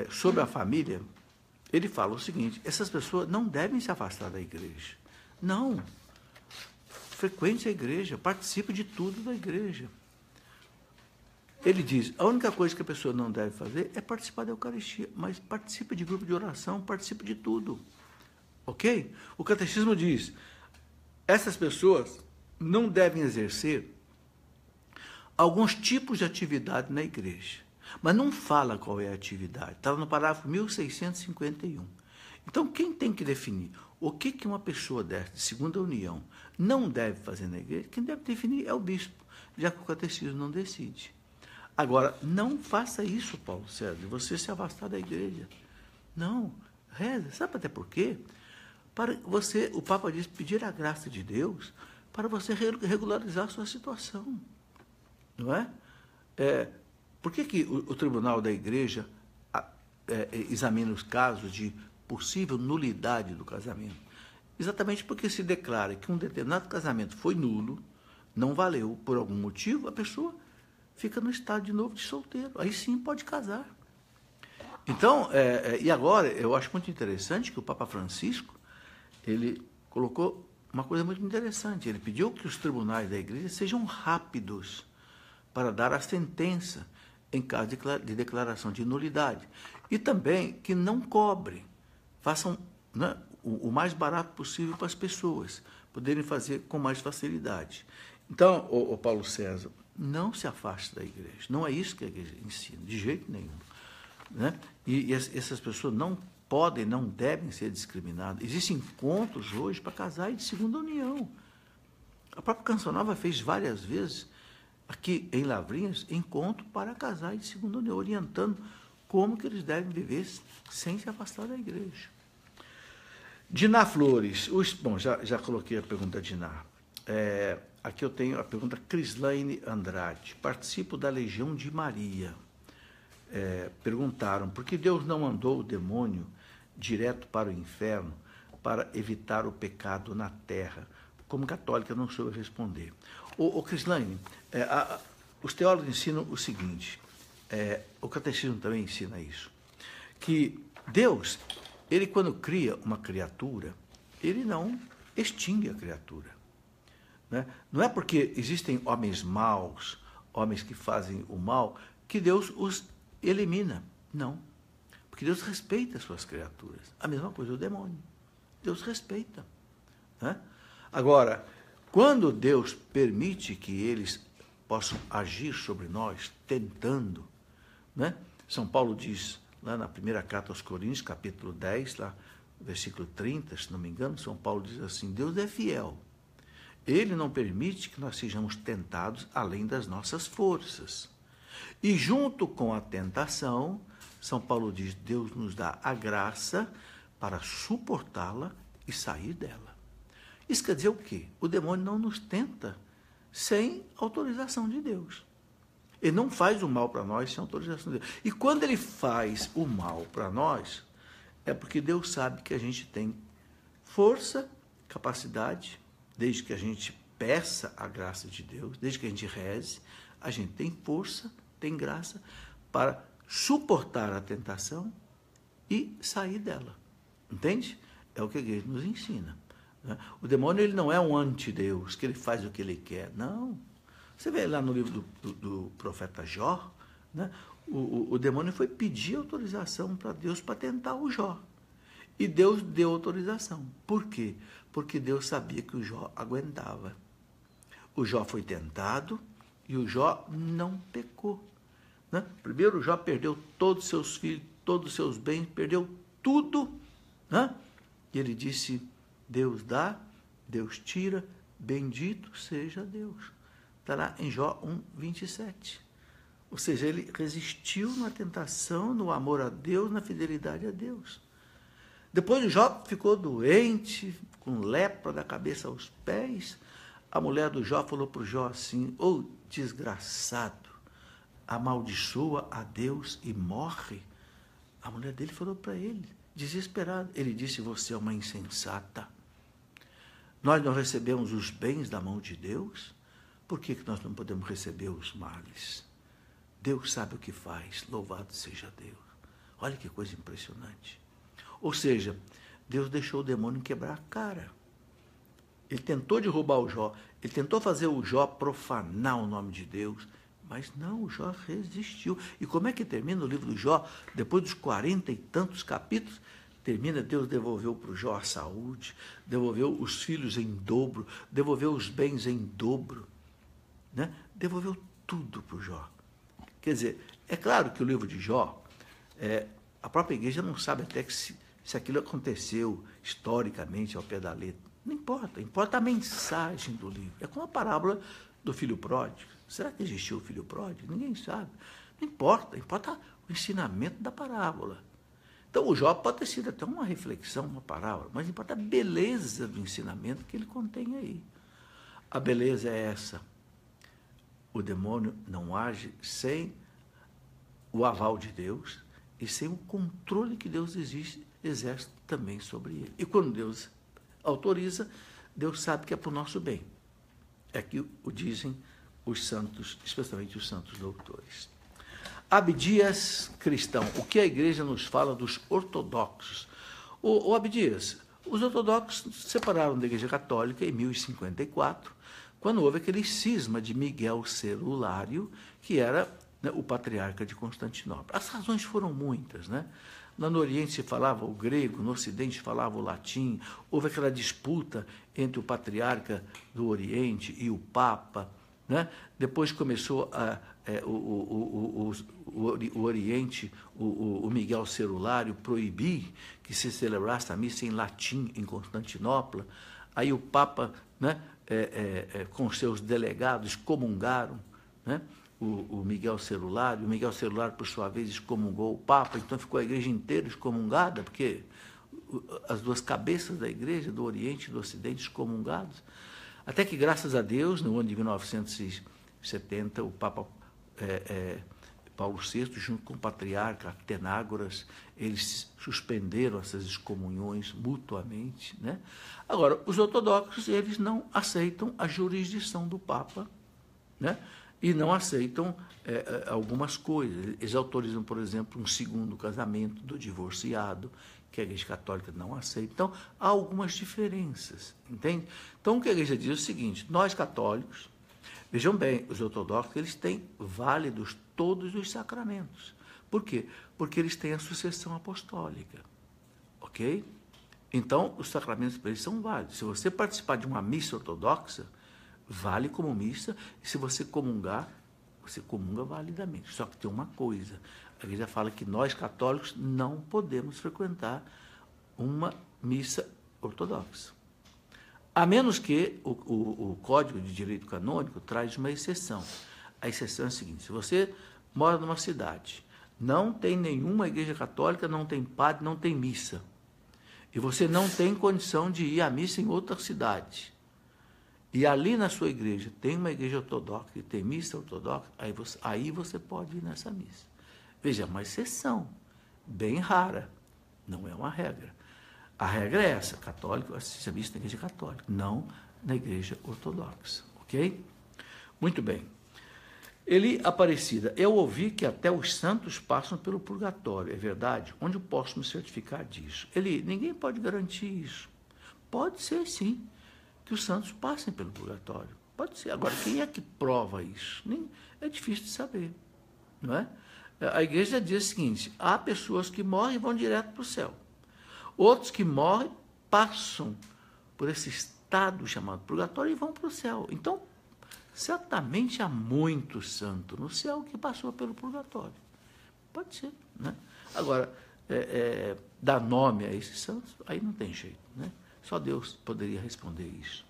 sobre a família, ele fala o seguinte: essas pessoas não devem se afastar da igreja. Não. Frequente a igreja, participe de tudo da igreja. Ele diz, a única coisa que a pessoa não deve fazer é participar da Eucaristia, mas participe de grupo de oração, participe de tudo. Ok? O catecismo diz, essas pessoas não devem exercer alguns tipos de atividade na igreja, mas não fala qual é a atividade. Está no parágrafo 1651. Então, quem tem que definir o que uma pessoa dessa, de segunda união, não deve fazer na igreja, quem deve definir é o bispo, já que o catecismo não decide. Agora, não faça isso, Paulo César, de você se afastar da igreja. Não, reza. Sabe até por quê? Para você, o Papa diz, pedir a graça de Deus para você regularizar a sua situação. Não é? Por que o tribunal da igreja examina os casos de possível nulidade do casamento? Exatamente porque se declara que um determinado casamento foi nulo, não valeu por algum motivo, a pessoa fica no estado de novo de solteiro. Aí sim pode casar. Então, e agora, eu acho muito interessante que o Papa Francisco, ele colocou uma coisa muito interessante. Ele pediu que os tribunais da igreja sejam rápidos para dar a sentença em caso de declaração de nulidade. E também que não cobre, façam, né, o mais barato possível para as pessoas poderem fazer com mais facilidade. Então, o Paulo César, não se afaste da igreja. Não é isso que a igreja ensina, de jeito nenhum. Né? E essas pessoas não podem, não devem ser discriminadas. Existem encontros hoje para casais de segunda união. A própria Canção Nova fez várias vezes, aqui em Lavrinhas, encontro para casais de segunda união, orientando como que eles devem viver sem se afastar da igreja. Diná Flores. Bom, já coloquei a pergunta de Diná. Aqui eu tenho a pergunta Crislaine Andrade. Participo da Legião de Maria. Perguntaram, por que Deus não mandou o demônio direto para o inferno para evitar o pecado na terra? Como católica, não soube responder. Crislaine, os teólogos ensinam o seguinte, o catecismo também ensina isso, que Deus, ele quando cria uma criatura, ele não extingue a criatura. Né? Não é porque existem homens maus, homens que fazem o mal, que Deus os elimina. Não. Porque Deus respeita as suas criaturas. A mesma coisa o demônio. Deus respeita. Né? Agora, quando Deus permite que eles possam agir sobre nós, tentando, né? São Paulo diz, lá na primeira carta aos Coríntios, capítulo 10, lá, versículo 30, se não me engano, São Paulo diz assim, Deus é fiel. Ele não permite que nós sejamos tentados além das nossas forças. E junto com a tentação, São Paulo diz, Deus nos dá a graça para suportá-la e sair dela. Isso quer dizer o quê? O demônio não nos tenta sem autorização de Deus. Ele não faz o mal para nós sem autorização de Deus. E quando ele faz o mal para nós, é porque Deus sabe que a gente tem força, capacidade, desde que a gente peça a graça de Deus, desde que a gente reze, a gente tem força, tem graça para suportar a tentação e sair dela. Entende? É o que a igreja nos ensina. Né? O demônio ele não é um antideus, que ele faz o que ele quer. Não. Você vê lá no livro do profeta Jó, né? O demônio foi pedir autorização para Deus para tentar o Jó. E Deus deu autorização. Por quê? Porque Deus sabia que o Jó aguentava. O Jó foi tentado e o Jó não pecou. Né? Primeiro o Jó perdeu todos os seus filhos, todos os seus bens, perdeu tudo. Né? E ele disse, Deus dá, Deus tira, bendito seja Deus. Está lá em Jó 1:27. Ou seja, ele resistiu na tentação, no amor a Deus, na fidelidade a Deus. Depois o Jó ficou doente, com lepra da cabeça aos pés. a mulher do Jó falou para o Jó assim: ô desgraçado, amaldiçoa a Deus e morre. A mulher dele falou para ele, desesperado. Ele disse: você é uma insensata. Nós não recebemos os bens da mão de Deus, por que nós não podemos receber os males? Deus sabe o que faz, louvado seja Deus. Olha que coisa impressionante. Ou seja, Deus deixou o demônio quebrar a cara. Ele tentou derrubar o Jó, ele tentou fazer o Jó profanar o nome de Deus, mas não, o Jó resistiu. E como é que termina o livro do Jó? Depois dos 40 e tantos capítulos, termina: Deus devolveu para o Jó a saúde, devolveu os filhos em dobro, devolveu os bens em dobro, né? Devolveu tudo para o Jó. Quer dizer, é claro que o livro de Jó, a própria igreja não sabe até que se aquilo aconteceu historicamente ao pé da letra. Não importa, importa a mensagem do livro. É como a parábola do filho pródigo. Será que existiu o filho pródigo? Ninguém sabe. Não importa, importa o ensinamento da parábola. Então, o Jó pode ter sido até uma reflexão, uma parábola, mas importa a beleza do ensinamento que ele contém aí. A beleza é essa: o demônio não age sem o aval de Deus e sem o controle que Deus exerce também sobre ele. E quando Deus autoriza, Deus sabe que é para o nosso bem. É que o dizem os santos, especialmente os santos doutores. Abdias cristão. O que a igreja nos fala dos ortodoxos? O Abdias, os ortodoxos se separaram da igreja católica em 1054, quando houve aquele cisma de Miguel Cerulário, que era, né, o patriarca de Constantinopla. As razões foram muitas, né? No Oriente se falava o grego, no Ocidente se falava o latim, houve aquela disputa entre o patriarca do Oriente e o Papa, né? Depois começou o Oriente, o Miguel Cerulário, proibir que se celebrasse a missa em latim em Constantinopla. Aí o Papa, né, com seus delegados, comungaram, né, o Miguel Cerulário. O Miguel Cerulário, por sua vez, excomungou o Papa, então ficou a igreja inteira excomungada, porque as duas cabeças da igreja, do Oriente e do Ocidente, excomungados. Até que, graças a Deus, no ano de 1970, o Papa Paulo VI, junto com o patriarca Atenágoras, eles suspenderam essas excomunhões mutuamente, né? Agora, os ortodoxos, eles não aceitam a jurisdição do Papa, né? E não aceitam algumas coisas. Eles autorizam, por exemplo, um segundo casamento do divorciado, que a igreja católica não aceita. Então, há algumas diferenças, entende? Então, o que a igreja diz é o seguinte: nós católicos, vejam bem, os ortodoxos, eles têm válidos todos os sacramentos. Por quê? Porque eles têm a sucessão apostólica, ok? Então, os sacramentos para eles são válidos. Se você participar de uma missa ortodoxa, vale como missa, e se você comungar, você comunga validamente. Só que tem uma coisa: a igreja fala que nós católicos não podemos frequentar uma missa ortodoxa. A menos que o Código de Direito Canônico traz uma exceção. A exceção é a seguinte: se você mora numa cidade, não tem nenhuma igreja católica, não tem padre, não tem missa, e você não tem condição de ir à missa em outra cidade, e ali na sua igreja tem uma igreja ortodoxa e tem missa ortodoxa, aí você pode ir nessa missa. Veja, é uma exceção, bem rara, não é uma regra. A regra é essa: católico assiste a missa na igreja católica, não na igreja ortodoxa, ok? Muito bem. Eli Aparecida: eu ouvi que até os santos passam pelo purgatório, é verdade? Onde eu posso me certificar disso? Eli, ninguém pode garantir isso. Pode ser, sim, que os santos passem pelo purgatório. Pode ser. Agora, quem é que prova isso? É difícil de saber, não é? A igreja diz o seguinte: há pessoas que morrem e vão direto para o céu. Outros que morrem passam por esse estado chamado purgatório e vão para o céu. Então, certamente há muito santo no céu que passou pelo purgatório. Pode ser, né? Agora, dar nome a esses santos, aí não tem jeito, né? Só Deus poderia responder isso.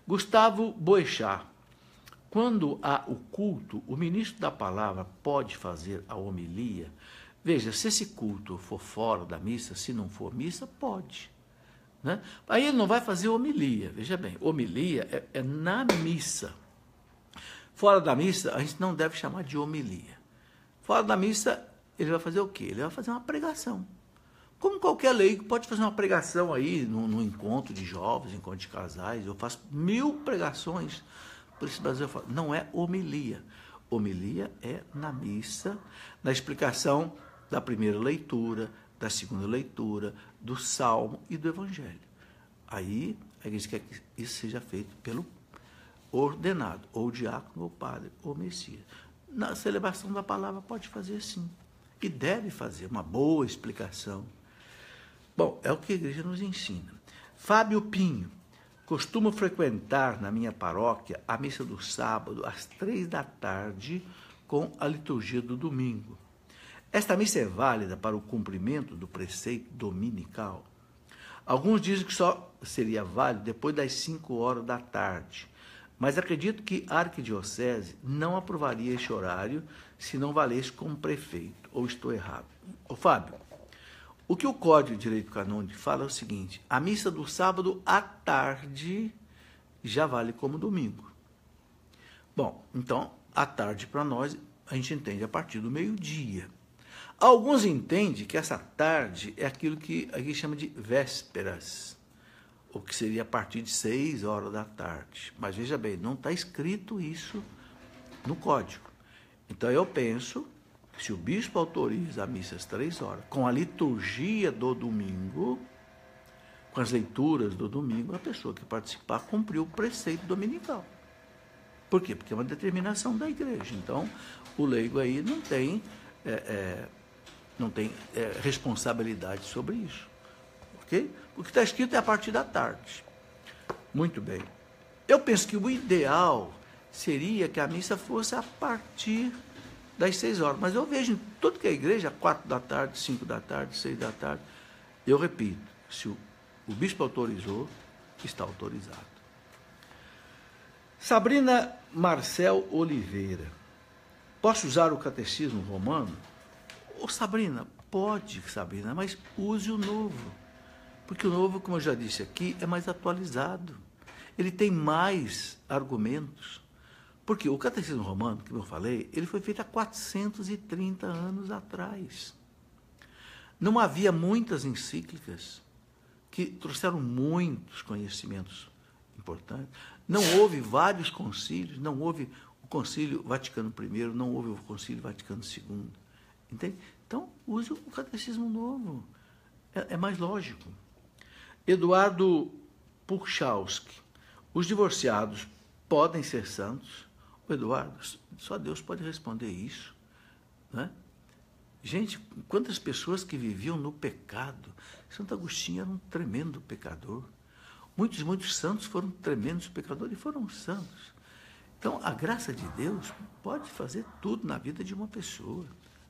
Gustavo Boechat: quando há o culto, o ministro da palavra pode fazer a homilia? Veja, se esse culto for fora da missa, se não for missa, pode. né? Aí ele não vai fazer homilia, veja bem, homilia é na missa. Fora da missa, a gente não deve chamar de homilia. Fora da missa, ele vai fazer o quê? Ele vai fazer uma pregação. Como qualquer leigo pode fazer uma pregação aí no encontro de jovens, encontro de casais. Eu faço 1000 pregações por esse Brasil. Não é homilia. Homilia é na missa, na explicação da primeira leitura, da segunda leitura, do salmo e do evangelho. Aí a igreja quer que isso seja feito pelo ordenado, ou diácono, ou padre, ou messias. Na celebração da palavra pode fazer sim. E deve fazer uma boa explicação. Bom, é o que a igreja nos ensina. Fábio Pinho, costumo frequentar na minha paróquia a missa do sábado às 15h com a liturgia do domingo. Esta missa é válida para o cumprimento do preceito dominical. Alguns dizem que só seria válido depois das 17h, mas acredito que a arquidiocese não aprovaria este horário se não valesse como prefeito, ou estou errado. Ô Fábio, o que o Código de Direito Canônico fala é o seguinte: a missa do sábado à tarde já vale como domingo. Bom, então, à tarde para nós, a gente entende a partir do meio-dia. Alguns entendem que essa tarde é aquilo que a gente chama de vésperas, o que seria a partir de 18h. Mas veja bem, não está escrito isso no código. Então eu penso que se o bispo autoriza a missa às 15h, com a liturgia do domingo, com as leituras do domingo, a pessoa que participar cumpriu o preceito dominical. Por quê? Porque é uma determinação da igreja. Então, o leigo aí não tem responsabilidade sobre isso. Ok? O que está escrito é a partir da tarde. Muito bem. Eu penso que o ideal seria que a missa fosse a partir das 6h. Mas eu vejo em tudo que é igreja, 4h, 5h, 6h. Eu repito, se o bispo autorizou, está autorizado. Sabrina Marcel Oliveira. Posso usar o catecismo romano? Ô, Sabrina, pode, Sabrina, mas use o novo. Porque o novo, como eu já disse aqui, é mais atualizado. Ele tem mais argumentos. Porque o catecismo romano, como eu falei, ele foi feito há 430 anos atrás. Não havia muitas encíclicas que trouxeram muitos conhecimentos importantes. Não houve vários concílios, não houve o Concílio Vaticano I, não houve o Concílio Vaticano II. Entende? Então, use o catecismo novo. É mais lógico. Eduardo Puchalski. Os divorciados podem ser santos? O Eduardo, só Deus pode responder isso. Né? Gente, quantas pessoas que viviam no pecado. Santo Agostinho era um tremendo pecador. Muitos santos foram tremendos pecadores e foram santos. Então, a graça de Deus pode fazer tudo na vida de uma pessoa.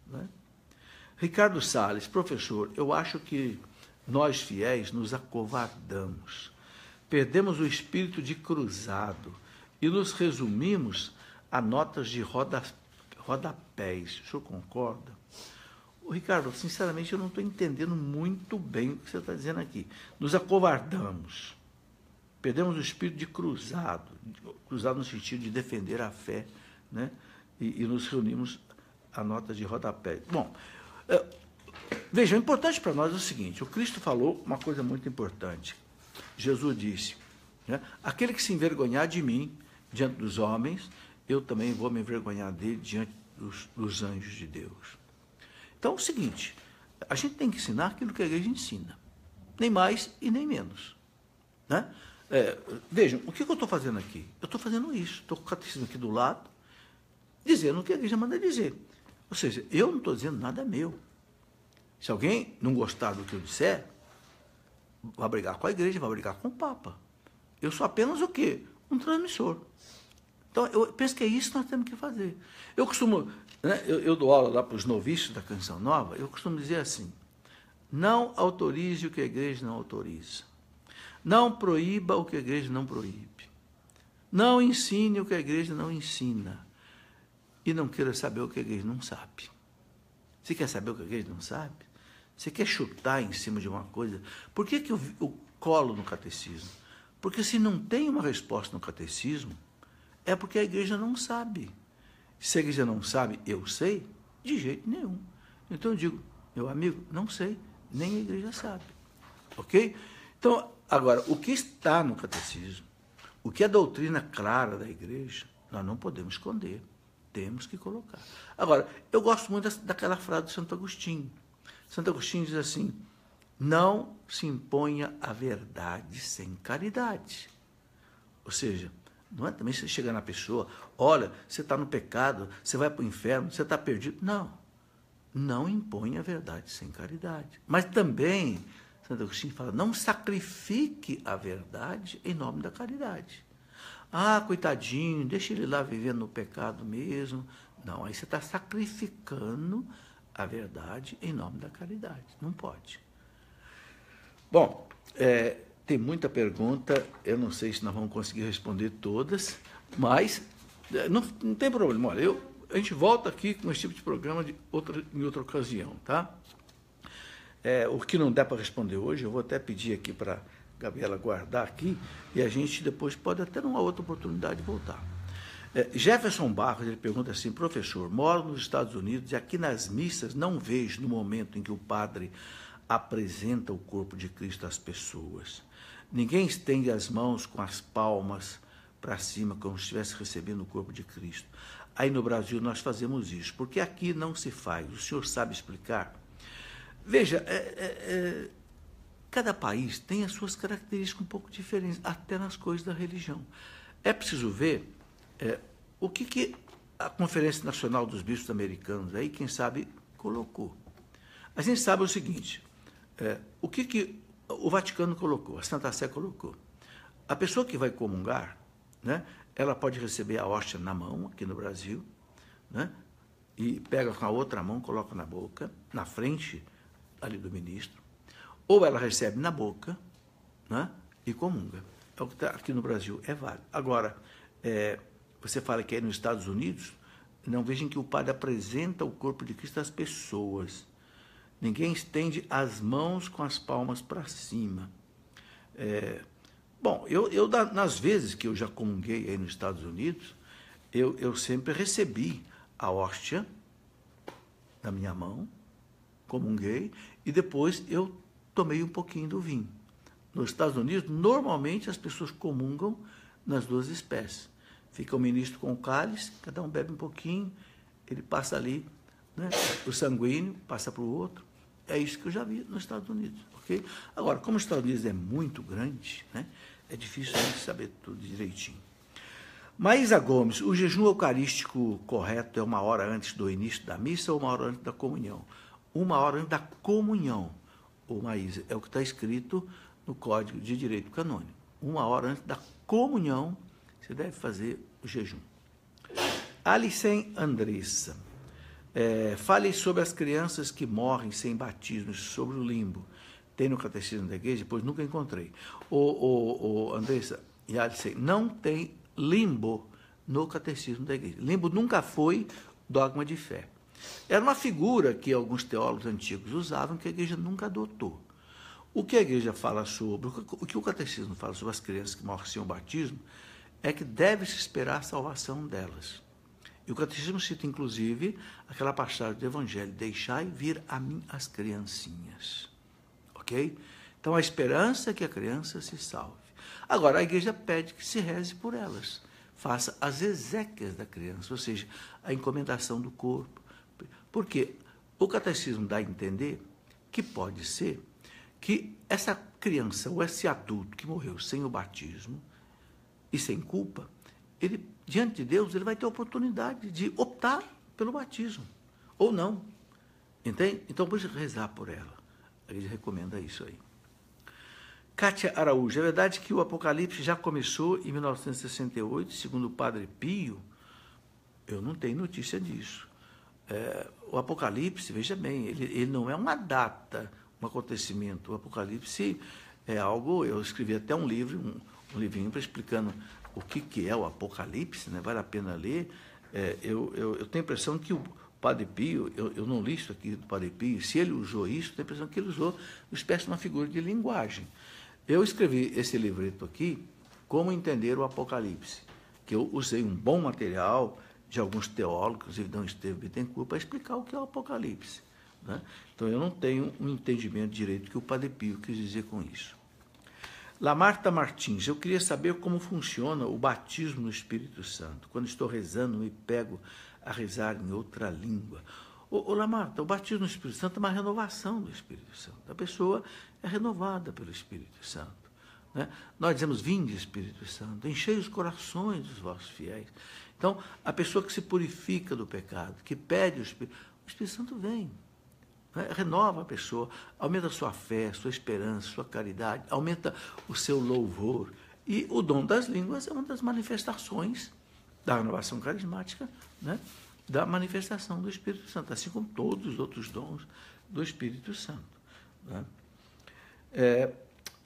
Né? Ricardo Salles, professor, eu acho que nós fiéis nos acovardamos, perdemos o espírito de cruzado e nos resumimos a notas de rodapés. O senhor concorda? Ricardo, sinceramente, eu não estou entendendo muito bem o que você está dizendo aqui. Nos acovardamos, perdemos o espírito de cruzado no sentido de defender a fé, né? E nos reunimos a nota de rodapé. Bom, veja, o importante para nós é o seguinte: o Cristo falou uma coisa muito importante. Jesus disse, né, aquele que se envergonhar de mim diante dos homens, eu também vou me envergonhar dele diante dos anjos de Deus. Então é o seguinte: a gente tem que ensinar aquilo que a igreja ensina, nem mais e nem menos. Né? Vejam, o que eu estou fazendo aqui? Eu estou fazendo isso, estou com o catecismo aqui do lado, dizendo o que a igreja manda dizer. Ou seja, eu não estou dizendo nada meu. Se alguém não gostar do que eu disser, vai brigar com a igreja, vai brigar com o Papa. Eu sou apenas o quê? Um transmissor. Então, eu penso que é isso que nós temos que fazer. Eu costumo, né, eu dou aula lá para os noviços da Canção Nova, eu costumo dizer assim: não autorize o que a igreja não autoriza. Não proíba o que a igreja não proíbe. Não ensine o que a igreja não ensina. E não queira saber o que a igreja não sabe. Você quer saber o que a igreja não sabe? Você quer chutar em cima de uma coisa? Por que colo no catecismo. Porque se não tem uma resposta no catecismo, é porque a igreja não sabe. Se a igreja não sabe, eu sei, de jeito nenhum. Então eu digo, meu amigo, não sei, nem a igreja sabe. Ok? Então, agora, o que está no catecismo, o que é a doutrina clara da igreja, nós não podemos esconder, temos que colocar. Agora, eu gosto muito daquela frase de Santo Agostinho. Santo Agostinho diz assim, não se imponha a verdade sem caridade. Ou seja, não é também você chegar na pessoa, olha, você está no pecado, você vai para o inferno, você está perdido. Não, não imponha a verdade sem caridade. Mas também, Santo Agostinho fala, não sacrifique a verdade em nome da caridade. Ah, coitadinho, deixa ele lá vivendo no pecado mesmo. Não, aí você está sacrificando a verdade em nome da caridade. Não pode. Bom, tem muita pergunta, eu não sei se nós vamos conseguir responder todas, mas não tem problema. Olha, a gente volta aqui com esse tipo de programa em outra ocasião, tá? O que não dá para responder hoje, eu vou até pedir aqui para a Gabriela guardar aqui, e a gente depois pode até numa outra oportunidade voltar. Jefferson Barros, ele pergunta assim, professor, moro nos Estados Unidos e aqui nas missas não vejo no momento em que o padre apresenta o corpo de Cristo às pessoas. Ninguém estende as mãos com as palmas para cima, como se estivesse recebendo o corpo de Cristo. Aí no Brasil nós fazemos isso, porque aqui não se faz. O senhor sabe explicar? Veja, cada país tem as suas características um pouco diferentes, até nas coisas da religião. É preciso ver o que a Conferência Nacional dos Bispos Americanos, aí quem sabe, colocou. A gente sabe o seguinte, o que o Vaticano colocou, a Santa Sé colocou. A pessoa que vai comungar, né, ela pode receber a hóstia na mão, aqui no Brasil, né, e pega com a outra mão, coloca na boca, na frente ali do ministro, ou ela recebe na boca, né, e comunga. É o que está aqui no Brasil, é válido. Agora, você fala que aí nos Estados Unidos, não vejam que o padre apresenta o corpo de Cristo às pessoas. Ninguém estende as mãos com as palmas para cima. Bom, nas vezes que eu já comunguei aí nos Estados Unidos, eu sempre recebi a hóstia na minha mão, comunguei, e depois eu tomei um pouquinho do vinho. Nos Estados Unidos, normalmente as pessoas comungam nas duas espécies. Fica o ministro com o cálice, cada um bebe um pouquinho, ele passa ali, né, o sanguíneo, passa para o outro. É isso que eu já vi nos Estados Unidos, ok? Agora, como os Estados Unidos é muito grande, né, é difícil a gente saber tudo direitinho. Maísa Gomes, o jejum eucarístico correto é 1 hora antes do início da missa ou 1 hora antes da comunhão? 1 hora antes da comunhão, Maísa, é o que está escrito no Código de Direito Canônico. 1 hora antes da comunhão, você deve fazer o jejum. Alicem Andressa, fale sobre as crianças que morrem sem batismo, sobre o limbo. Tem no Catecismo da Igreja? Pois nunca encontrei. Andressa e Alicem, não tem limbo no Catecismo da Igreja. Limbo nunca foi dogma de fé. Era uma figura que alguns teólogos antigos usavam, que a Igreja nunca adotou. O que a Igreja fala sobre, o que o Catecismo fala sobre as crianças que morrem sem o batismo, é que deve-se esperar a salvação delas. E o Catecismo cita, inclusive, aquela passagem do Evangelho, deixai vir a mim as criancinhas. Ok? Então, a esperança é que a criança se salve. Agora, a Igreja pede que se reze por elas. Faça as exéquias da criança, ou seja, a encomendação do corpo. Porque o Catecismo dá a entender que pode ser que essa criança ou esse adulto que morreu sem o batismo e sem culpa, ele, diante de Deus, ele vai ter a oportunidade de optar pelo batismo, ou não. Entende? Então, pode rezar por ela. A gente recomenda isso aí. Kátia Araújo, é verdade que o Apocalipse já começou em 1968, segundo o Padre Pio? Eu não tenho notícia disso. O Apocalipse, veja bem, ele não é uma data, um acontecimento. O Apocalipse é algo, eu escrevi até um livro, um livrinho para explicando o que é o Apocalipse, né? Vale a pena ler. Eu tenho a impressão que o Padre Pio, eu não li isso aqui do Padre Pio, se ele usou isso, tenho a impressão que ele usou uma espécie de uma figura de linguagem. Eu escrevi esse livreto aqui, Como Entender o Apocalipse, que eu usei um bom material de alguns teólogos, inclusive Dom Estevão Bittencourt, para explicar o que é o Apocalipse, né? Então, eu não tenho um entendimento direito que o Padre Pio quis dizer com isso. Lamarta Martins, eu queria saber como funciona o batismo no Espírito Santo. Quando estou rezando, me pego a rezar em outra língua. Ô Lamarta, o batismo no Espírito Santo é uma renovação do Espírito Santo. A pessoa é renovada pelo Espírito Santo, né? Nós dizemos, vinde Espírito Santo, enchei os corações dos vossos fiéis. Então, a pessoa que se purifica do pecado, que pede o Espírito Santo vem, né? Renova a pessoa, aumenta a sua fé, sua esperança, sua caridade, aumenta o seu louvor. E o dom das línguas é uma das manifestações da renovação carismática, né? Da manifestação do Espírito Santo, assim como todos os outros dons do Espírito Santo, né?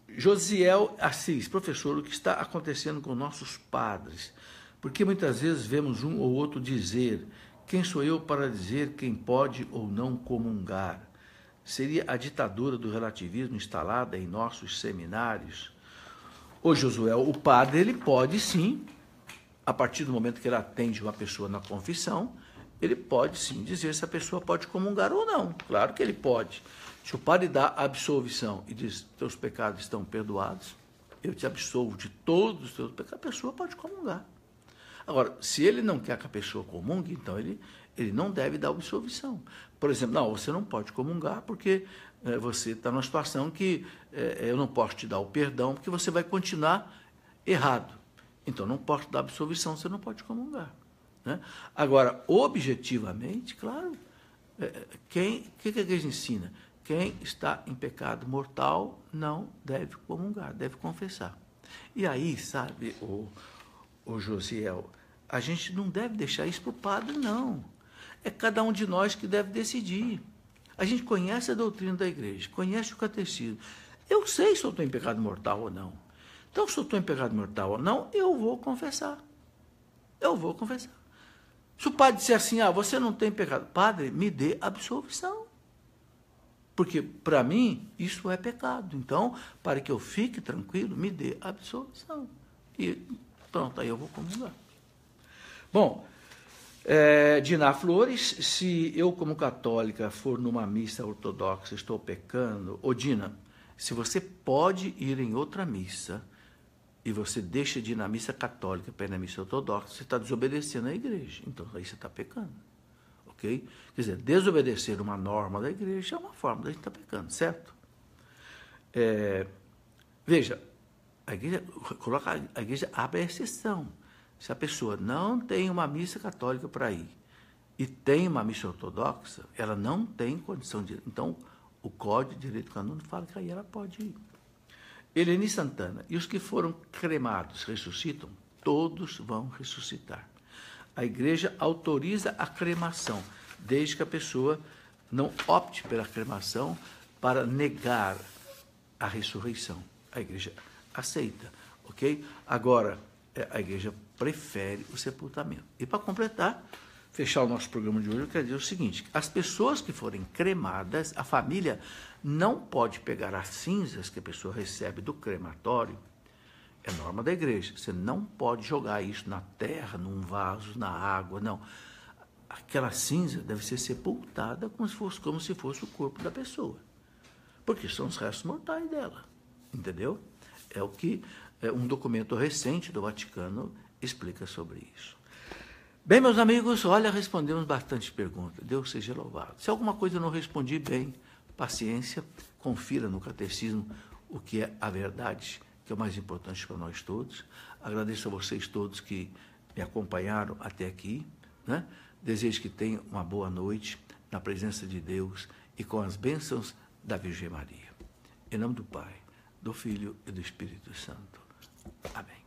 Josiel Assis, professor, o que está acontecendo com nossos padres? Porque muitas vezes vemos um ou outro dizer: quem sou eu para dizer quem pode ou não comungar? Seria a ditadura do relativismo instalada em nossos seminários? Ô Josué, o padre, ele pode sim, a partir do momento que ele atende uma pessoa na confissão, ele pode sim dizer se a pessoa pode comungar ou não. Claro que ele pode. Se o padre dá a absolvição e diz, teus pecados estão perdoados, eu te absolvo de todos os teus pecados, a pessoa pode comungar. Agora, se ele não quer que a pessoa comungue, então ele não deve dar absolvição. Por exemplo, não, você não pode comungar porque você está numa situação que eu não posso te dar o perdão porque você vai continuar errado. Então, não posso dar absolvição, você não pode comungar, né? Agora, objetivamente, claro, o que a igreja ensina? Quem está em pecado mortal não deve comungar, deve confessar. E aí, sabe, o Josiel, a gente não deve deixar isso para o padre, não. É cada um de nós que deve decidir. A gente conhece a doutrina da igreja, conhece o catecismo. Eu sei se eu estou em pecado mortal ou não. Então, se eu estou em pecado mortal ou não, eu vou confessar. Eu vou confessar. Se o padre disser assim, você não tem pecado, padre, me dê absolvição. Porque, para mim, isso é pecado. Então, para que eu fique tranquilo, me dê absolvição. E pronto, aí eu vou comungar. Bom, Diná Flores, se eu, como católica, for numa missa ortodoxa, estou pecando, Dina, se você pode ir em outra missa e você deixa de ir na missa católica para ir na missa ortodoxa, você está desobedecendo a igreja. Então, aí você está pecando. Okay? Quer dizer, desobedecer uma norma da igreja é uma forma da gente estar pecando, certo? Veja, a igreja abre a exceção. Se a pessoa não tem uma missa católica para ir e tem uma missa ortodoxa, ela não tem condição de ir. Então, o Código de Direito Canônico fala que aí ela pode ir. Eleni Santana, e os que foram cremados ressuscitam? Todos vão ressuscitar. A igreja autoriza a cremação, desde que a pessoa não opte pela cremação para negar a ressurreição. A igreja aceita, ok? Agora, a igreja prefere o sepultamento. E para completar, fechar o nosso programa de hoje, eu quero dizer o seguinte: as pessoas que forem cremadas, a família não pode pegar as cinzas que a pessoa recebe do crematório. É norma da igreja. Você não pode jogar isso na terra, num vaso, na água, não. Aquela cinza deve ser sepultada como se fosse o corpo da pessoa. Porque são os restos mortais dela. Entendeu? É o que um documento recente do Vaticano explica sobre isso. Bem, meus amigos, olha, respondemos bastante perguntas. Deus seja louvado. Se alguma coisa eu não respondi bem, paciência, confira no catecismo o que é a verdade, que é o mais importante para nós todos. Agradeço a vocês todos que me acompanharam até aqui, né? Desejo que tenham uma boa noite na presença de Deus e com as bênçãos da Virgem Maria. Em nome do Pai, do Filho e do Espírito Santo. Amém.